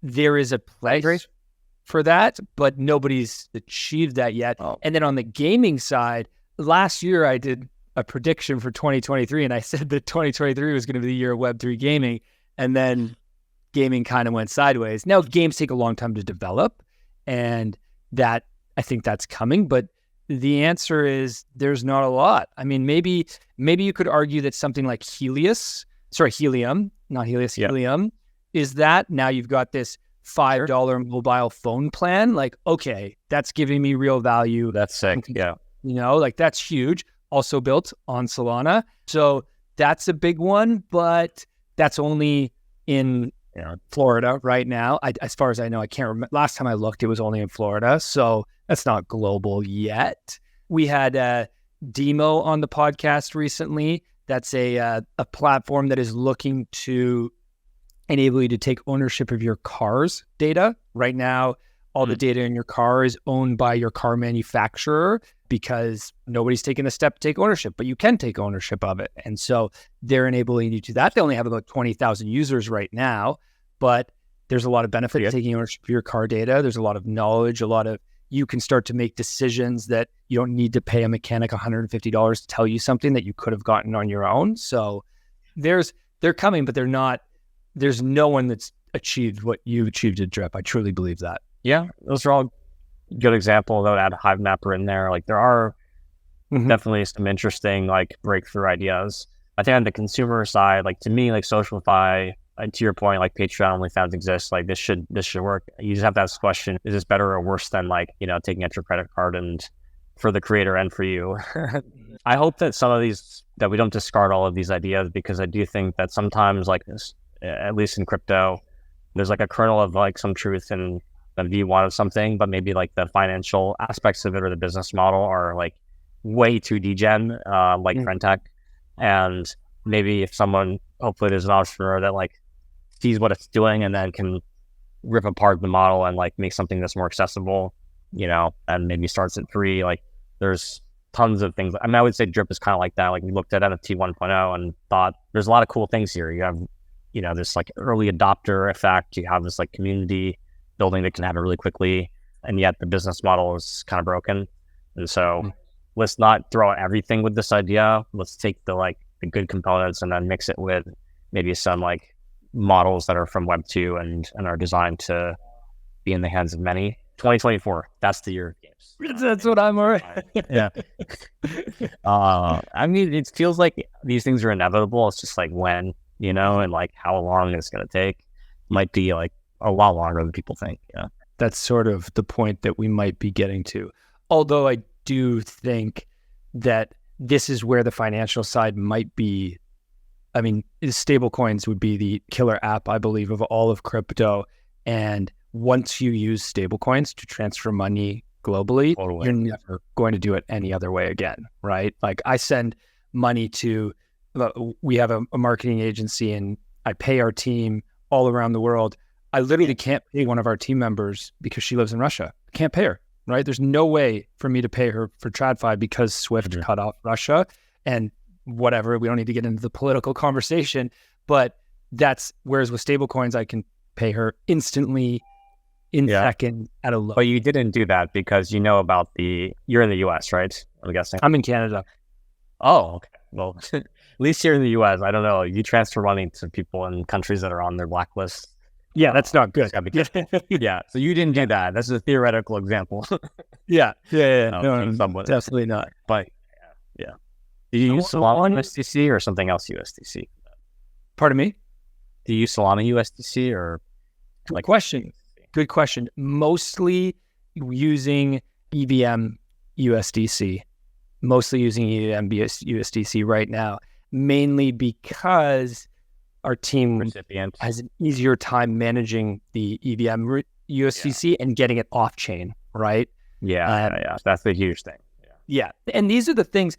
there is a place for that, but nobody's achieved that yet. Oh. And then on the gaming side, last year I did a prediction for 2023, and I said that 2023 was going to be the year of Web3 gaming, and then gaming kind of went sideways. Now games take a long time to develop, and that I think that's coming, but the answer is there's not a lot. I mean, maybe you could argue that something like Helium, is that now you've got this $5 mobile phone plan. Like, okay, that's giving me real value. That's sick. Yeah. Like that's huge. Also built on Solana. So that's a big one, but that's only in Florida right now. As far as I know, I can't remember. Last time I looked, it was only in Florida. So that's not global yet. We had Demo on the podcast recently. That's a platform that is looking to enable you to take ownership of your car's data. Right now, all the data in your car is owned by your car manufacturer because nobody's taken the step to take ownership, but you can take ownership of it. And so they're enabling you to do that. They only have about 20,000 users right now, but there's a lot of benefit to taking ownership of your car data. There's a lot of knowledge, you can start to make decisions that you don't need to pay a mechanic $150 to tell you something that you could have gotten on your own. So they're coming, but they're not. There's no one that's achieved what you've achieved at DRiP. I truly believe that. Yeah, those are all good examples. I would add Hive Mapper in there. Like there are definitely some interesting like breakthrough ideas. I think on the consumer side, like to me, like SocialFi, to your point, like Patreon, OnlyFans exists. Like this should work. You just have to ask the question: is this better or worse than like taking out your credit card and for the creator and for you? I hope that some of these that we don't discard all of these ideas because I do think that sometimes like this, at least in crypto, there's like a kernel of like some truth in the V1 of something, but maybe like the financial aspects of it or the business model are like way too degen, like Frentech. And maybe if someone, hopefully there's an entrepreneur that like sees what it's doing and then can rip apart the model and like make something that's more accessible, and maybe starts at free. Like there's tons of things. I mean, I would say DRiP is kind of like that. Like we looked at NFT 1.0 and thought there's a lot of cool things here. You have, this like early adopter effect. You have this like community building that can happen really quickly. And yet the business model is kind of broken. And so let's not throw out everything with this idea. Let's take the good components and then mix it with maybe some like models that are from Web 2 and are designed to be in the hands of many. 2024, that's the year of games. That's what I'm already. Yeah. I mean, it feels like these things are inevitable. It's just like when, and like how long it's going to take might be like a lot longer than people think. Yeah. That's sort of the point that we might be getting to. Although I do think that this is where the financial side might be. I mean, stable coins would be the killer app, I believe, of all of crypto. And once you use stable coins to transfer money globally, you're never going to do it any other way again, right? Like I send money to, we have a marketing agency and I pay our team all around the world. I literally can't pay one of our team members because she lives in Russia. I can't pay her, right? There's no way for me to pay her for TradFi because Swift cut off Russia and whatever. We don't need to get into the political conversation, but whereas with stable coins, I can pay her instantly in second at a low. But you didn't do that because you know about you're in the US, right? I'm guessing. I'm in Canada. Oh, okay. Well, at least here in the US, I don't know. You transfer money to people in countries that are on their blacklist. Yeah, that's not good. Yeah. So you didn't do that. That's a theoretical example. Yeah. No, definitely not. But yeah. Do you use Solana USDC or something else USDC? Pardon me? Do you use Solana USDC or Good question. Mostly using EVM USDC. Right now, mainly because our team has an easier time managing the EVM USDC and getting it off chain, right? Yeah. That's the huge thing. Yeah. And these are the things,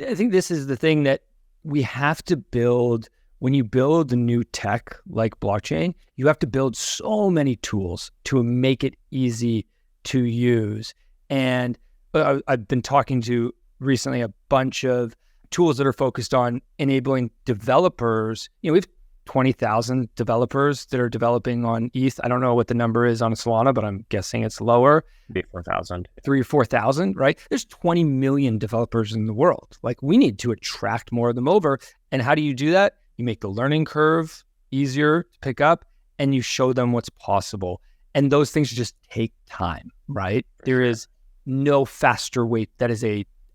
I think this is the thing that we have to build. When you build a new tech like blockchain, you have to build so many tools to make it easy to use. And I've been talking to recently a bunch of tools that are focused on enabling developers. We have 20,000 developers that are developing on ETH. I don't know what the number is on Solana, but I'm guessing it's lower. 4,000. 3,000 or 4,000, right? There's 20 million developers in the world. Like, we need to attract more of them over. And how do you do that? You make the learning curve easier to pick up and you show them what's possible. And those things just take time, right? There is no faster way.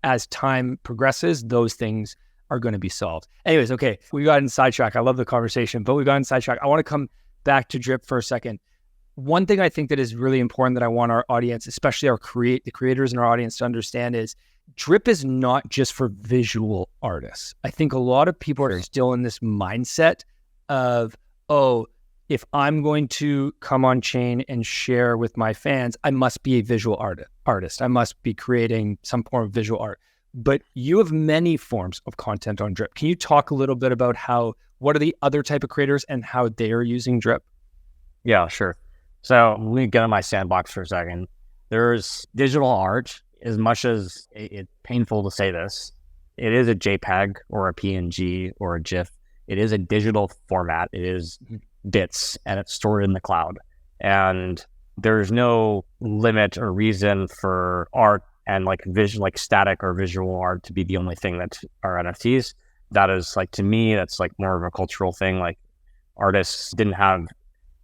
As time progresses, those things are going to be solved. Anyways, okay, we got in sidetrack. I love the conversation, but we got in sidetrack. I want to come back to DRiP for a second. One thing I think that is really important that I want our audience, especially the creators in our audience, to understand is DRiP is not just for visual artists. I think a lot of people are still in this mindset of, if I'm going to come on chain and share with my fans, I must be a visual artist. I must be creating some form of visual art. But you have many forms of content on DRiP. Can you talk a little bit about what are the other type of creators and how they are using DRiP? Yeah, sure. So let me get on my sandbox for a second. There's digital art. As much as it's painful to say this, it is a JPEG or a PNG or a GIF. It is a digital format. It is bits and it's stored in the cloud. And there's no limit or reason for art and like static or visual art to be the only thing that are NFTs. That is to me, that's more of a cultural thing. Like, artists didn't have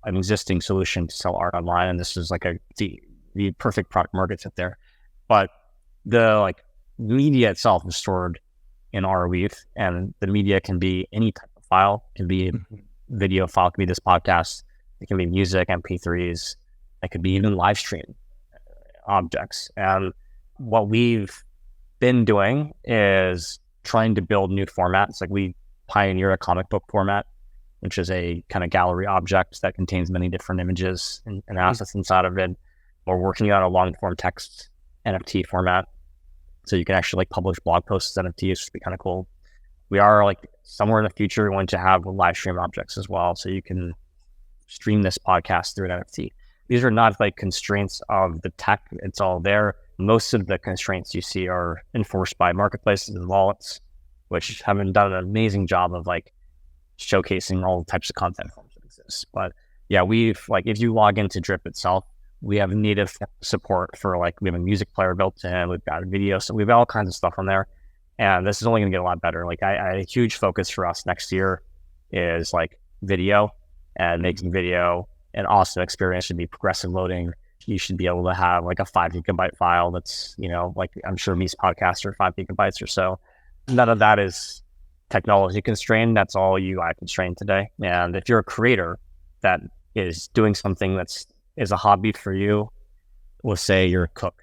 an existing solution to sell art online. And this is the perfect product market fit there. But the media itself is stored in our ETH, and the media can be any type of file. It can be a video file, it can be this podcast, it can be music, MP3s, it could be even live stream objects. And what we've been doing is trying to build new formats. We pioneer a comic book format, which is a kind of gallery object that contains many different images and assets inside of it. We're working on a long form text NFT format, so you can actually publish blog posts as NFTs, which would be kind of cool. We are somewhere in the future going to have live stream objects as well, so you can stream this podcast through an NFT. These are not constraints of the tech; it's all there. Most of the constraints you see are enforced by marketplaces and wallets, which haven't done an amazing job of showcasing all the types of content forms that exist. But yeah, we've if you log into DRiP itself, we have native support for we have a music player built in, we've got a video, so we've got all kinds of stuff on there. And this is only going to get a lot better. A huge focus for us next year is video, and making video an awesome experience. Should be progressive loading. You should be able to have a 5 gigabyte file that's, I'm sure Me's podcasts are 5 gigabytes or so. None of that is technology constrained. That's all UI constrained today. And if you're a creator that is doing something is a hobby for you, let's say you're a cook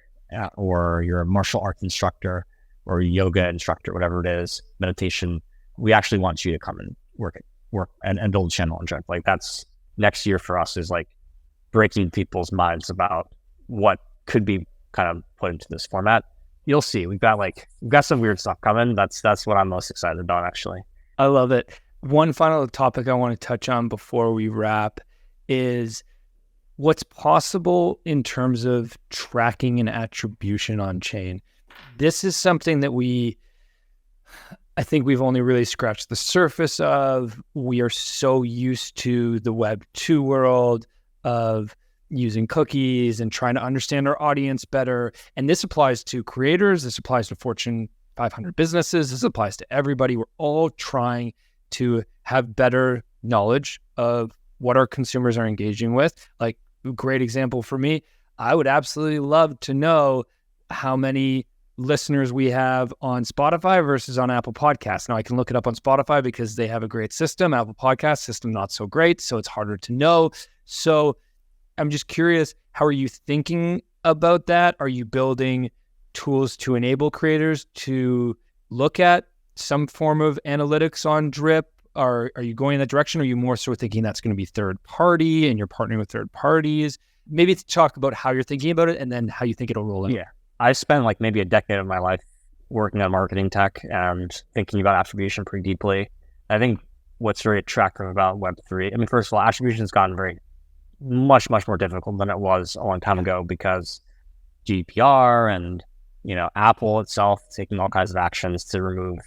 or you're a martial arts instructor or a yoga instructor, whatever it is, meditation, we actually want you to come and work and build a channel on DRiP. That's next year for us, is breaking people's minds about what could be kind of put into this format. You'll see. We've got some weird stuff coming. That's what I'm most excited about, actually. I love it. One final topic I want to touch on before we wrap is what's possible in terms of tracking and attribution on chain. This is something that I think we've only really scratched the surface of. We are so used to the Web 2 world of using cookies and trying to understand our audience better. And this applies to creators. This applies to Fortune 500 businesses. This applies to everybody. We're all trying to have better knowledge of what our consumers are engaging with. Like, great example for me, I would absolutely love to know how many listeners we have on Spotify versus on Apple Podcasts. Now, I can look it up on Spotify because they have a great system. Apple Podcast system, not so great, so it's harder to know. So I'm just curious, how are you thinking about that? Are you building tools to enable creators to look at some form of analytics on DRiP? Are you going in that direction? Or are you more sort of thinking that's going to be third party and you're partnering with third parties? Maybe talk about how you're thinking about it and then how you think it'll roll out. Yeah. I spent like maybe a decade of my life working on marketing tech and thinking about attribution pretty deeply. I think what's very attractive about Web3, I mean, first of all, attribution has gotten much more difficult than it was a long time ago because GDPR and, Apple itself taking all kinds of actions to remove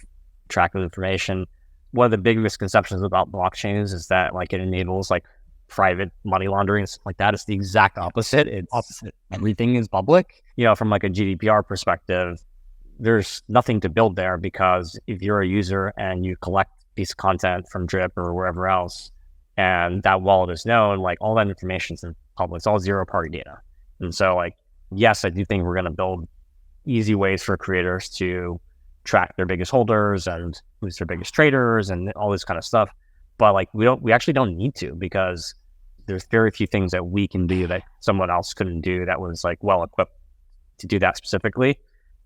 tracking information. One of the big misconceptions about blockchains is that like it enables like private money laundering and stuff like that. It's the exact opposite. It's opposite. Everything is public. From like a GDPR perspective, there's nothing to build there because if you're a user and you collect a piece of content from DRiP or wherever else, and that wallet is known, like all that information is in public. It's all zero-party data. And so like, yes, I do think we're going to build easy ways for creators to track their biggest holders and who's their biggest traders and all this kind of stuff. But like, we actually don't need to because there's very few things that we can do that someone else couldn't do that was like well equipped to do that specifically.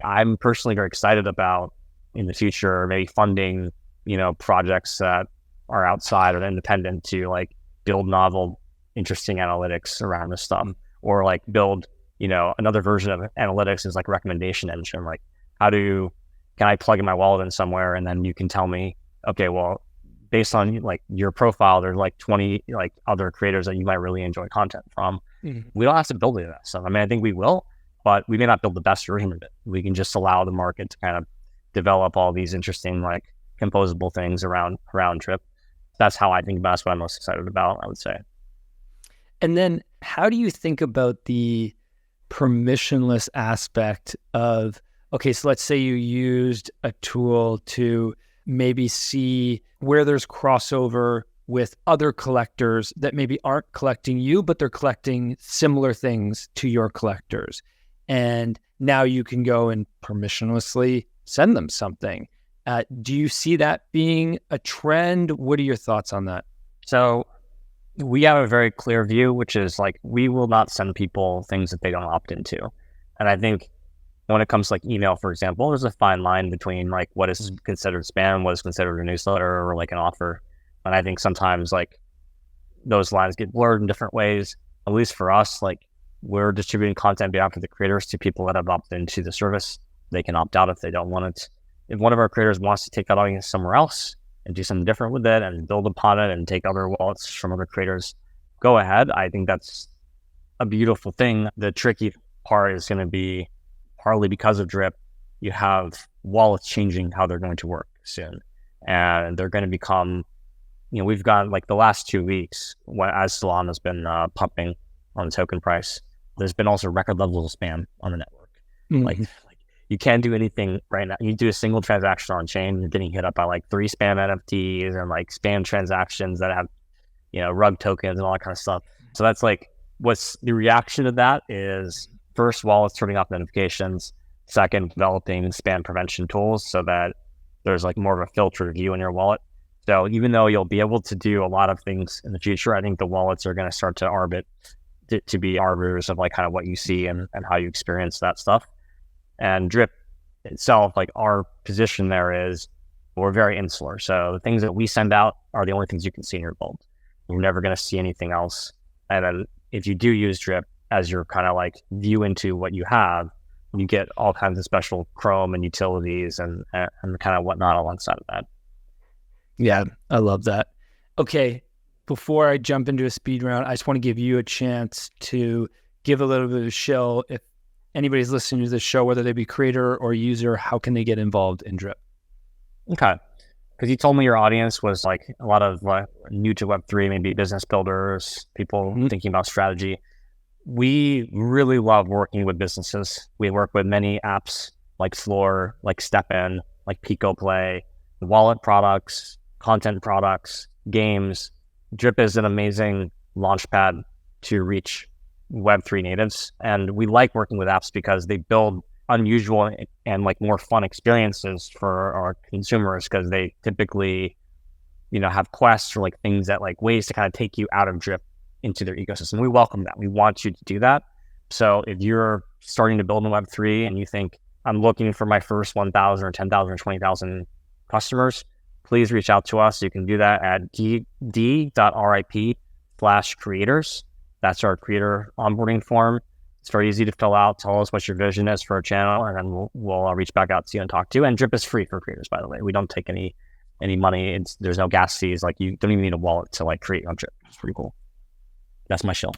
I'm personally very excited about in the future, maybe funding, projects that are outside or independent to like build novel, interesting analytics around this stuff, or like build, another version of analytics is like recommendation engine. Like can I plug in my wallet in somewhere and then you can tell me, okay, well, based on like your profile, there's like 20 like other creators that you might really enjoy content from. Mm-hmm. We don't have to build any of that stuff. I mean, I think we will, but we may not build the best version of it. We can just allow the market to kind of develop all these interesting like composable things around DRiP. That's how I think about it. That's what I'm most excited about, I would say. And then how do you think about the permissionless aspect of, okay, so let's say you used a tool to maybe see where there's crossover with other collectors that maybe aren't collecting you, but they're collecting similar things to your collectors. And now you can go and permissionlessly send them something. Do you see that being a trend? What are your thoughts on that? So we have a very clear view, which is like, we will not send people things that they don't opt into. And I think when it comes to like email, for example, there's a fine line between like what is considered spam, what is considered a newsletter or like an offer. And I think sometimes like those lines get blurred in different ways. At least for us, like we're distributing content on behalf of the creators to people that have opted into the service. They can opt out if they don't want it. If one of our creators wants to take that audience somewhere else and do something different with it and build upon it and take other wallets from other creators, go ahead. I think that's a beautiful thing. The tricky part is going to be partly because of DRiP, you have wallets changing how they're going to work soon. And they're going to become, we've got like the last 2 weeks, as Solana's been pumping on the token price, there's been also record levels of spam on the network. Mm-hmm. Like you can't do anything right now. You do a single transaction on chain, you're getting hit up by like 3 spam NFTs and like spam transactions that have, rug tokens and all that kind of stuff. So that's like, what's the reaction to that is first, wallets turning off notifications. Second, developing spam prevention tools so that there's like more of a filtered view in your wallet. So even though you'll be able to do a lot of things in the future, I think the wallets are going to start to arbit to be arbiters of like kind of what you see and how you experience that stuff. And DRiP itself, like our position there is we're very insular. So the things that we send out are the only things you can see in your vault. You're never going to see anything else. And then if you do use DRiP as your kind of like view into what you have, you get all kinds of special Chrome and utilities and kind of whatnot alongside of that. Yeah, I love that. Okay, before I jump into a speed round, I just want to give you a chance to give a little bit of a shill. If anybody's listening to this show, whether they be creator or user, how can they get involved in DRiP? Okay. Because you told me your audience was like a lot of new to Web3, maybe business builders, people thinking about strategy. We really love working with businesses. We work with many apps like Floor, like StepN, like Pico Play, wallet products, content products, games. DRiP is an amazing launchpad to reach Web3 natives. And we like working with apps because they build unusual and like more fun experiences for our consumers, because they typically, have quests or like things that like ways to kind of take you out of DRiP into their ecosystem. We welcome that. We want you to do that. So if you're starting to build in Web3 and you think, I'm looking for my first 1,000 or 10,000 or 20,000 customers, please reach out to us. You can do that at d.rip/creators. That's our creator onboarding form. It's very easy to fill out. Tell us what your vision is for a channel, and then we'll reach back out to you and talk to you. And DRiP is free for creators, by the way. We don't take any money. There's no gas fees. Like, you don't even need a wallet to like create on DRiP. It's pretty cool. That's my shill.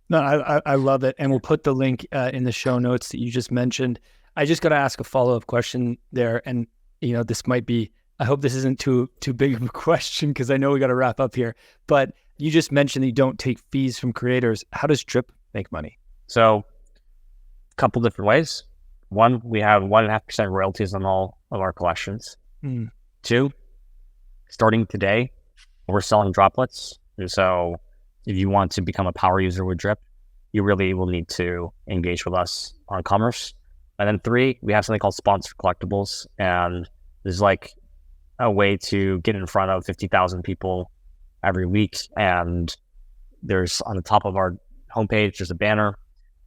No, I love it. And we'll put the link in the show notes that you just mentioned. I just got to ask a follow-up question there. And, this might be, I hope this isn't too big of a question, because I know we got to wrap up here. But you just mentioned that you don't take fees from creators. How does DRiP make money? So a couple different ways. One, we have 1.5% royalties on all of our collections. 2, starting today, we're selling droplets. So if you want to become a power user with DRiP, you really will need to engage with us on commerce. And then 3, we have something called sponsored collectibles. And there's like a way to get in front of 50,000 people every week. And there's on the top of our homepage, there's a banner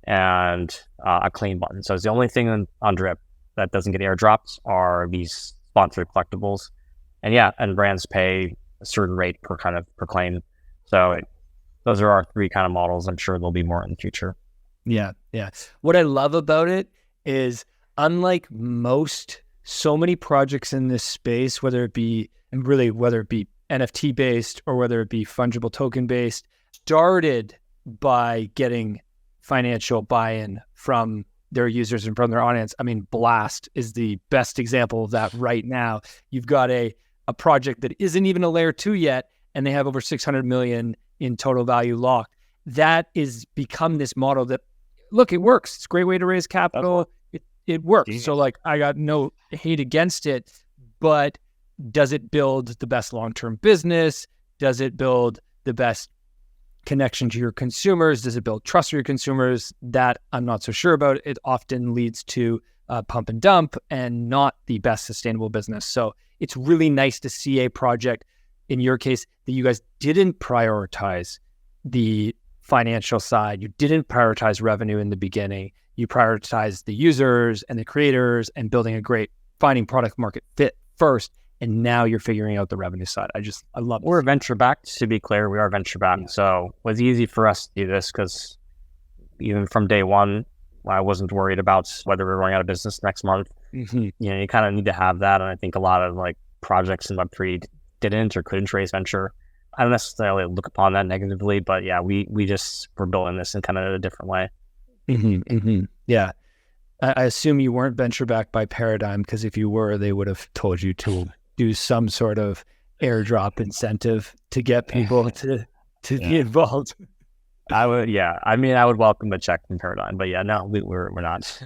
and a claim button. So it's the only thing on DRiP that doesn't get airdropped are these sponsored collectibles. And brands pay a certain rate per claim. So those are our 3 kind of models. I'm sure there'll be more in the future. Yeah. What I love about it is, unlike so many projects in this space, whether it be NFT based or whether it be fungible token based, started by getting financial buy-in from their users and from their audience. I mean, Blast is the best example of that right now. You've got a project that isn't even a layer 2 yet, and they have over 600 million in total value locked. That is become this model that, look, it works. It's a great way to raise capital. It works. Genius. So like, I got no hate against it, but does it build the best long-term business? Does it build the best connection to your consumers? Does it build trust for your consumers? That I'm not so sure about. It often leads to pump and dump and not the best sustainable business. So it's really nice to see a project, in your case, that you guys didn't prioritize the financial side. You didn't prioritize revenue in the beginning. You prioritized the users and the creators and finding product market fit first. And now you're figuring out the revenue side. I love it. We're venture backed, to be clear. We are venture backed. Yeah. So it was easy for us to do this because even from day one, I wasn't worried about whether we were running out of business next month. You kind of need to have that. And I think a lot of like projects in Web3 didn't or couldn't raise venture. I don't necessarily look upon that negatively, but yeah, we just were building this in kind of a different way. Yeah. I assume you weren't venture backed by Paradigm, because if you were, they would have told you to do some sort of airdrop incentive to get people to be involved. I would welcome a check from Paradigm, but yeah, no, we're not.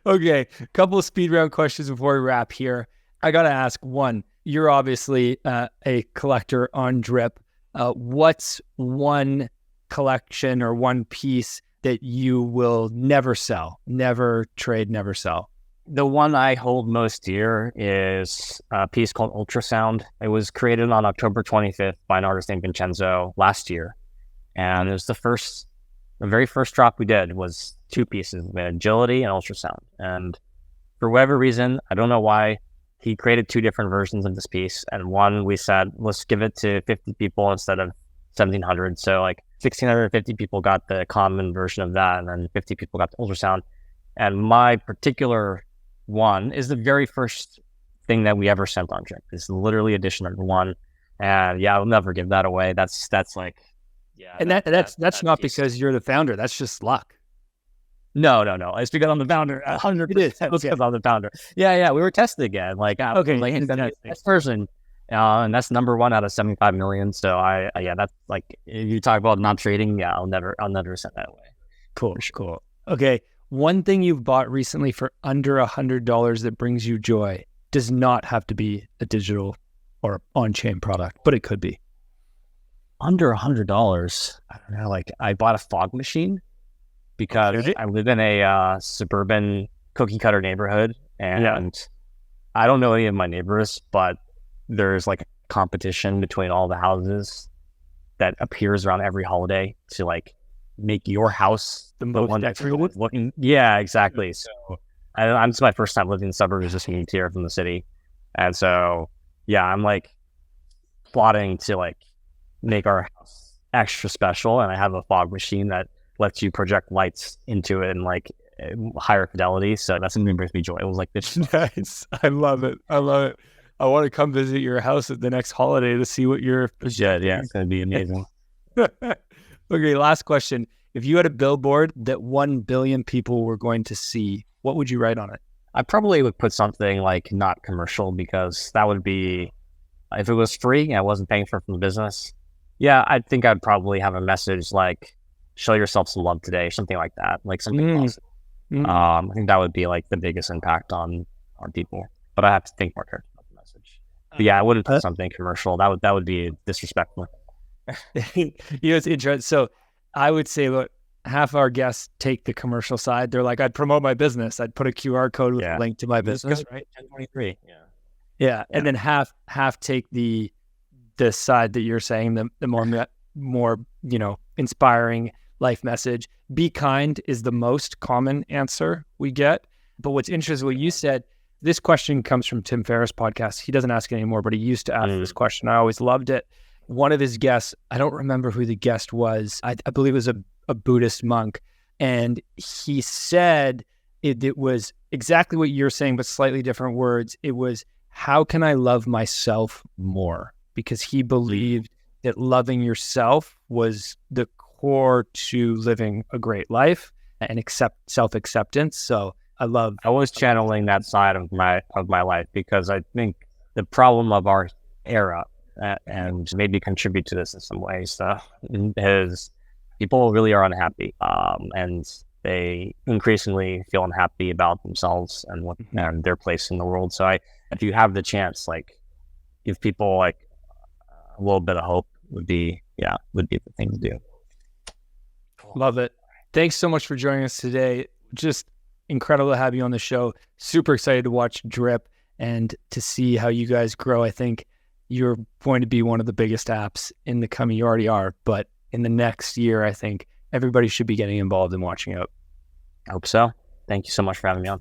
Okay, couple of speed round questions before we wrap here. I gotta ask, one, you're obviously a collector on DRiP. What's one collection or one piece that you will never sell, never trade, never sell? The one I hold most dear is a piece called Ultrasound. It was created on October 25th by an artist named Vincenzo last year. And it was the very first drop we did was 2 pieces, Agility and Ultrasound. And for whatever reason, I don't know why, he created 2 different versions of this piece. And one, we said, let's give it to 50 people instead of 1,700. So like 1,650 people got the common version of that, and then 50 people got the Ultrasound. And my particular one is the very first thing that we ever sent on DRiP. It's literally edition number 1. And yeah, I'll never give that away. That's like, yeah. And that's not piece. Because you're the founder. That's just luck. No. It's because I'm the founder. 100%. It's because I'm the founder. Yeah. We were tested again. Like, Okay, like, this person, and that's number 1 out of 75 million. So that's like, if you talk about not trading, I'll never send that away. Cool. Okay. One thing you've bought recently for under $100 that brings you joy does not have to be a digital or on-chain product, but it could be. Under $100, I don't know. Like, I bought a fog machine because I live in a suburban cookie cutter neighborhood, and I don't know any of my neighbors, but there's like a competition between all the houses that appears around every holiday to like make your house the most one that's looking. Yeah, exactly. So it's my first time living in the suburbs, just moved here from the city, and so I'm like plotting to like make our house extra special, and I have a fog machine that lets you project lights into it and like higher fidelity. So that's something that brings me joy. It was like this. Nice. I love it. I want to come visit your house at the next holiday to see what you're. Yeah, it's gonna be amazing. Okay, last question. If you had a billboard that 1 billion people were going to see, what would you write on it? I probably would put something like not commercial, because that would be, if it was free and I wasn't paying for it from the business. Yeah, I think I'd probably have a message like, show yourself some love today, something like that, like something positive. I think that would be like the biggest impact on people, but I have to think more carefully about the message. But yeah, I wouldn't put something commercial. That would be disrespectful. It's interesting. So I would say, look, half our guests take the commercial side. They're like, I'd promote my business. I'd put a QR code with a link to my business, right? 1023. Yeah. And then half take the side that you're saying, the more inspiring life message. Be kind is the most common answer we get. But what's interesting, what you said, this question comes from Tim Ferriss' podcast. He doesn't ask it anymore, but he used to ask this question. I always loved it. One of his guests, I don't remember who the guest was. I believe it was a Buddhist monk. And he said it was exactly what you're saying, but slightly different words. It was, how can I love myself more? Because he believed that loving yourself was the core to living a great life and self-acceptance. So I was channeling that side of my life, because I think the problem of our era, and maybe contribute to this in some ways, is people really are unhappy, and they increasingly feel unhappy about themselves and their place in the world. So if you have the chance, like, give people like a little bit of hope would be the thing to do. Love it. Thanks so much for joining us today. Just incredible to have you on the show. Super excited to watch DRiP and to see how you guys grow. I think you're going to be one of the biggest apps in the coming, you already are, but in the next year, I think everybody should be getting involved and watching out. I hope so. Thank you so much for having me on.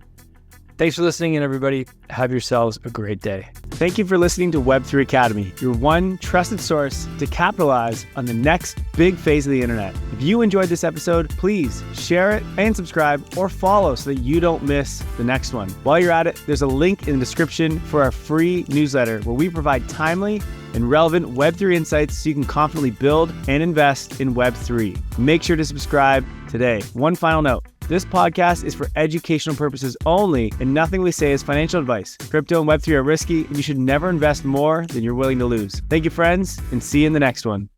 Thanks for listening, and everybody, have yourselves a great day. Thank you for listening to Web3 Academy, your one trusted source to capitalize on the next big phase of the internet. If you enjoyed this episode, please share it and subscribe or follow so that you don't miss the next one. While you're at it, there's a link in the description for our free newsletter where we provide timely and relevant Web3 insights so you can confidently build and invest in Web3. Make sure to subscribe today. One final note. This podcast is for educational purposes only, and nothing we say is financial advice. Crypto and Web3 are risky, and you should never invest more than you're willing to lose. Thank you, friends, and see you in the next one.